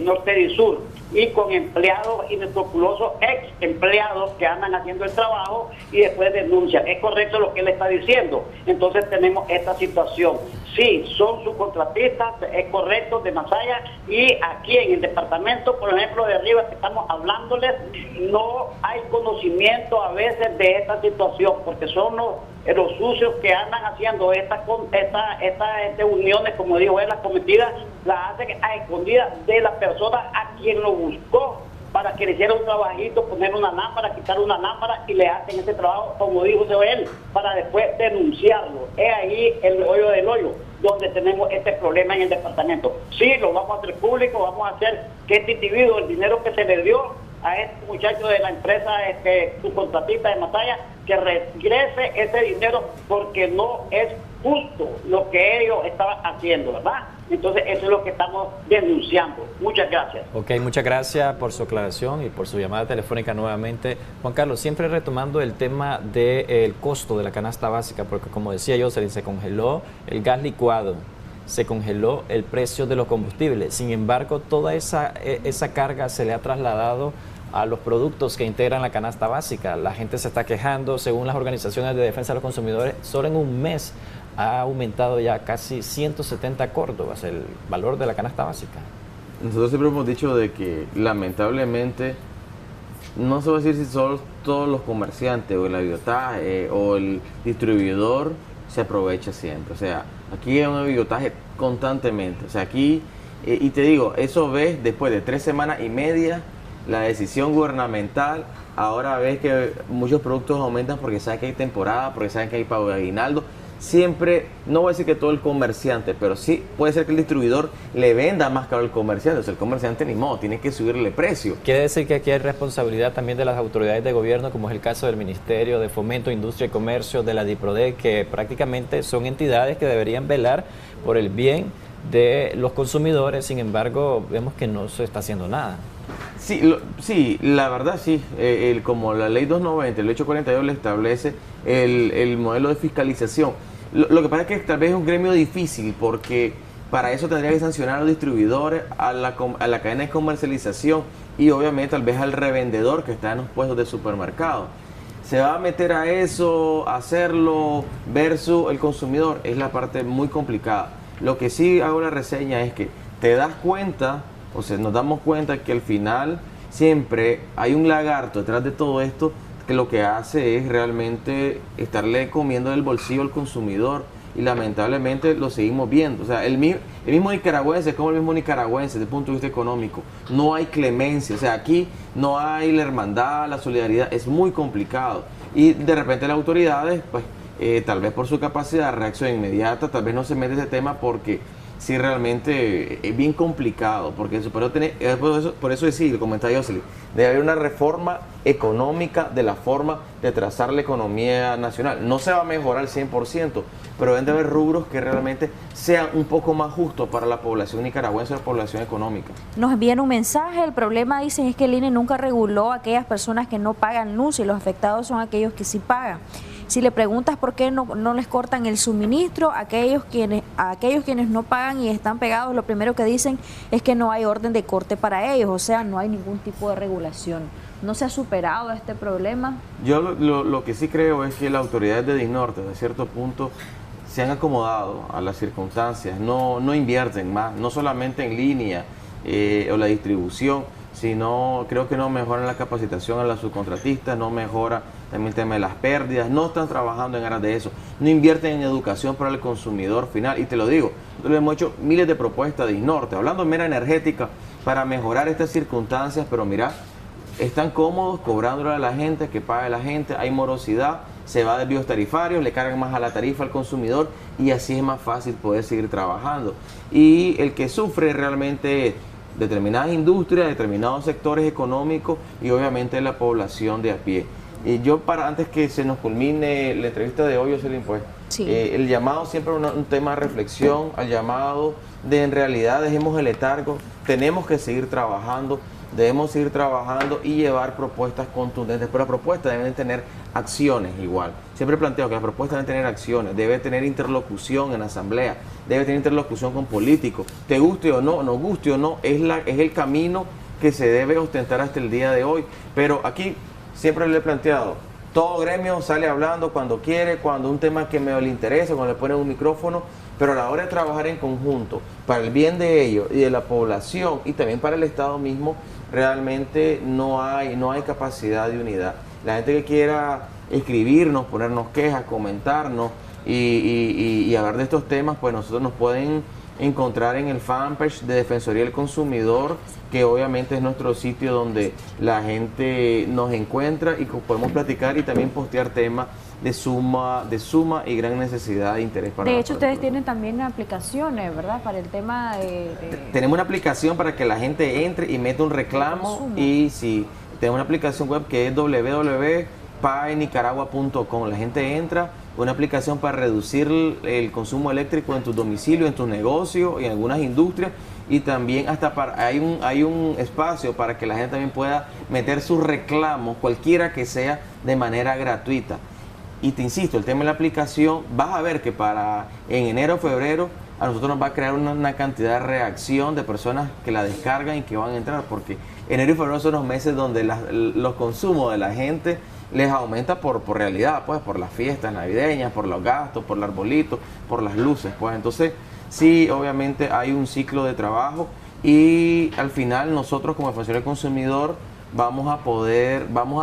Norte y Sur y con empleados inescrupulosos ex empleados que andan haciendo el trabajo y después denuncian. Es correcto lo que él está diciendo. Entonces tenemos esta situación. Sí, son subcontratistas, es correcto, de Masaya, y aquí en el departamento, por ejemplo, de arriba que estamos hablándoles, no hay conocimiento a veces de esta situación, porque son los sucios que andan haciendo estas uniones, como dijo él, las cometidas, las hacen a escondidas de la persona a quien lo buscó para que le hiciera un trabajito, poner una lámpara, quitar una lámpara, y le hacen ese trabajo, como dijo él, para después denunciarlo. Es ahí el hoyo del hoyo, donde tenemos este problema en el departamento. Sí, lo vamos a hacer público, vamos a hacer que este individuo, el dinero que se le dio a este muchacho de la empresa subcontratista de Masaya, que regrese ese dinero, porque no es justo lo que ellos estaban haciendo, ¿verdad? Entonces eso es lo que estamos denunciando. Muchas gracias. Ok, muchas gracias por su aclaración y por su llamada telefónica nuevamente. Juan Carlos, siempre retomando el tema del costo de la canasta básica, porque como decía yo, se congeló el gas licuado, se congeló el precio de los combustibles. Sin embargo, toda esa carga se le ha trasladado a los productos que integran la canasta básica. La gente se está quejando, según las organizaciones de defensa de los consumidores, solo en un mes ha aumentado ya casi 170 córdobas el valor de la canasta básica. Nosotros siempre hemos dicho de que lamentablemente no se va a decir si solo todos los comerciantes o el aviotaje o el distribuidor se aprovecha siempre. O sea, aquí hay un aviotaje constantemente. O sea, aquí Y te digo, eso ves después de 3 semanas y media, la decisión gubernamental. Ahora ves que muchos productos aumentan porque saben que hay temporada, porque saben que hay pago de aguinaldo. Siempre, no voy a decir que todo el comerciante, pero sí puede ser que el distribuidor le venda más caro al comerciante. O sea, el comerciante ni modo, tiene que subirle precio. Quiere decir que aquí hay responsabilidad también de las autoridades de gobierno, como es el caso del Ministerio de Fomento, Industria y Comercio, de la DIPRODEC, que prácticamente son entidades que deberían velar por el bien de los consumidores. Sin embargo, vemos que no se está haciendo nada. Sí, la verdad sí, como la ley 290, el 842 le establece el modelo de fiscalización. Lo que pasa es que tal vez es un gremio difícil porque para eso tendría que sancionar a los distribuidores, a la cadena de comercialización y obviamente tal vez al revendedor que está en los puestos de supermercado. Se va a meter a eso, hacerlo versus el consumidor, es la parte muy complicada. Lo que sí hago la reseña es que te das cuenta, o sea, nos damos cuenta que al final siempre hay un lagarto detrás de todo esto que lo que hace es realmente estarle comiendo del bolsillo al consumidor y lamentablemente lo seguimos viendo. O sea, el mismo nicaragüense es como el mismo nicaragüense desde el punto de vista económico. No hay clemencia, o sea, aquí no hay la hermandad, la solidaridad, es muy complicado. Y de repente las autoridades, pues tal vez por su capacidad de reacción inmediata, tal vez no se mete ese tema porque sí realmente es bien complicado, porque por eso decía, comentaba Jocelyn, debe haber una reforma económica de la forma de trazar la economía nacional. No se va a mejorar al 100%, pero deben de haber rubros que realmente sean un poco más justos para la población nicaragüense, la población económica. Nos envían un mensaje, el problema, dicen, es que el INE nunca reguló a aquellas personas que no pagan luz y los afectados son aquellos que sí pagan. Si le preguntas por qué no les cortan el suministro, a aquellos quienes no pagan y están pegados, lo primero que dicen es que no hay orden de corte para ellos, o sea, no hay ningún tipo de regulación. ¿No se ha superado este problema? Yo lo que sí creo es que las autoridades de DINORTE, de cierto punto, se han acomodado a las circunstancias, no invierten más, no solamente en línea o la distribución, sino creo que no mejoran la capacitación a las subcontratistas, no mejora también el tema de las pérdidas, no están trabajando en aras de eso, no invierten en educación para el consumidor final. Y te lo digo, nosotros hemos hecho miles de propuestas de DINORTE, hablando de mera energética, para mejorar estas circunstancias, pero mira, están cómodos cobrándole a la gente, que pague la gente, hay morosidad, se va de desvíos tarifarios, le cargan más a la tarifa al consumidor y así es más fácil poder seguir trabajando. Y el que sufre realmente determinadas industrias, determinados sectores económicos y obviamente la población de a pie. Y yo, antes que se nos culmine la entrevista de hoy, Jocelyn, pues, sí, el llamado siempre es un tema de reflexión, al llamado de en realidad dejemos el letargo, tenemos que seguir trabajando, debemos seguir trabajando y llevar propuestas contundentes, pero las propuestas deben tener acciones igual. Siempre planteo que las propuestas deben tener acciones, debe tener interlocución en la asamblea, debe tener interlocución con políticos, te guste o no, nos guste o no, es el camino que se debe ostentar hasta el día de hoy. Pero aquí siempre le he planteado, todo gremio sale hablando cuando quiere, cuando un tema que me le interesa, cuando le ponen un micrófono, pero a la hora de trabajar en conjunto, para el bien de ellos y de la población y también para el Estado mismo, realmente no hay capacidad de unidad. La gente que quiera escribirnos, ponernos quejas, comentarnos y hablar de estos temas, pues nosotros nos pueden encontrar en el fanpage de Defensoría del Consumidor, que obviamente es nuestro sitio donde la gente nos encuentra y podemos platicar y también postear temas de suma y gran necesidad de interés para nosotros. De hecho, ustedes tienen también aplicaciones, ¿verdad? Para el tema de... Tenemos una aplicación para que la gente entre y meta un reclamo y sí, tenemos una aplicación web que es www.paenicaragua.com. La gente entra, una aplicación para reducir el consumo eléctrico en tus domicilios, en tus negocios y en algunas industrias, y también hasta hay un espacio para que la gente también pueda meter sus reclamos, cualquiera que sea, de manera gratuita. Y te insisto, el tema de la aplicación, vas a ver que en enero o febrero a nosotros nos va a crear una cantidad de reacción de personas que la descargan y que van a entrar, porque enero y febrero son los meses donde los consumos de la gente les aumenta por realidad, pues por las fiestas navideñas, por los gastos, por el arbolito, por las luces, pues entonces sí, obviamente hay un ciclo de trabajo y al final nosotros como Defensoría del Consumidor vamos a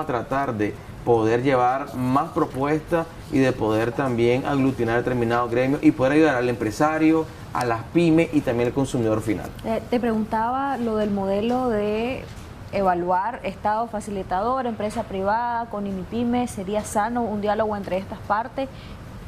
tratar de poder llevar más propuestas y de poder también aglutinar determinados gremios y poder ayudar al empresario, a las pymes y también al consumidor final. Te preguntaba lo del modelo de evaluar Estado facilitador, empresa privada con INIPYME. ¿Sería sano un diálogo entre estas partes?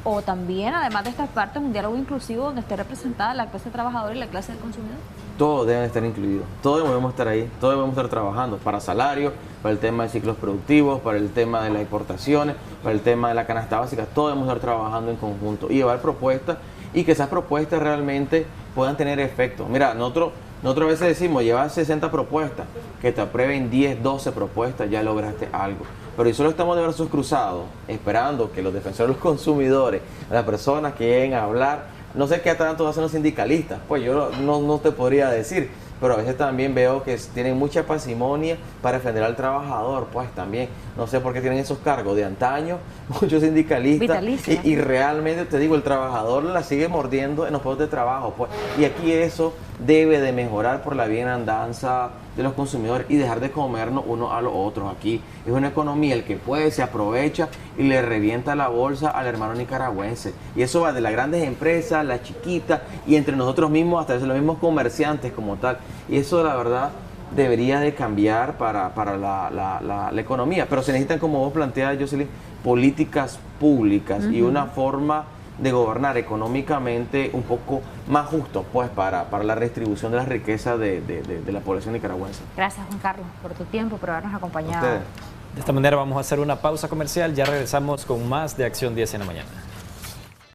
O también, además de estas partes, un diálogo inclusivo donde esté representada la clase trabajadora y la clase del consumidor. Todos deben estar incluidos, todos debemos estar ahí, todos debemos estar trabajando para salarios, para el tema de ciclos productivos, para el tema de las exportaciones, para el tema de la canasta básica. Todos debemos estar trabajando en conjunto y llevar propuestas y que esas propuestas realmente puedan tener efecto. Mira, nosotros a veces decimos, llevas 60 propuestas, que te aprueben 10, 12 propuestas, ya lograste algo. Pero si solo estamos de brazos cruzados, esperando que los defensores de los consumidores, las personas que lleguen a hablar, no sé qué tanto hacen los sindicalistas, pues yo no te podría decir, pero a veces también veo que tienen mucha parsimonia para defender al trabajador, pues también, no sé por qué tienen esos cargos de antaño, muchos sindicalistas, y realmente te digo, el trabajador la sigue mordiendo en los puestos de trabajo, pues, y aquí eso debe de mejorar por la bienandanza de los consumidores y dejar de comernos unos a los otros. Aquí es una economía, el que puede se aprovecha y le revienta la bolsa al hermano nicaragüense, y eso va de las grandes empresas, las chiquitas y entre nosotros mismos hasta los mismos comerciantes como tal, y eso la verdad debería de cambiar para la economía, pero se necesitan, como vos planteas, Jocelyn, políticas públicas y una forma de gobernar económicamente un poco más justo, pues, para la redistribución de la riqueza de la población nicaragüense. Gracias, Juan Carlos, por tu tiempo, por habernos acompañado. De esta manera vamos a hacer una pausa comercial, ya regresamos con más de Acción 10 en la mañana.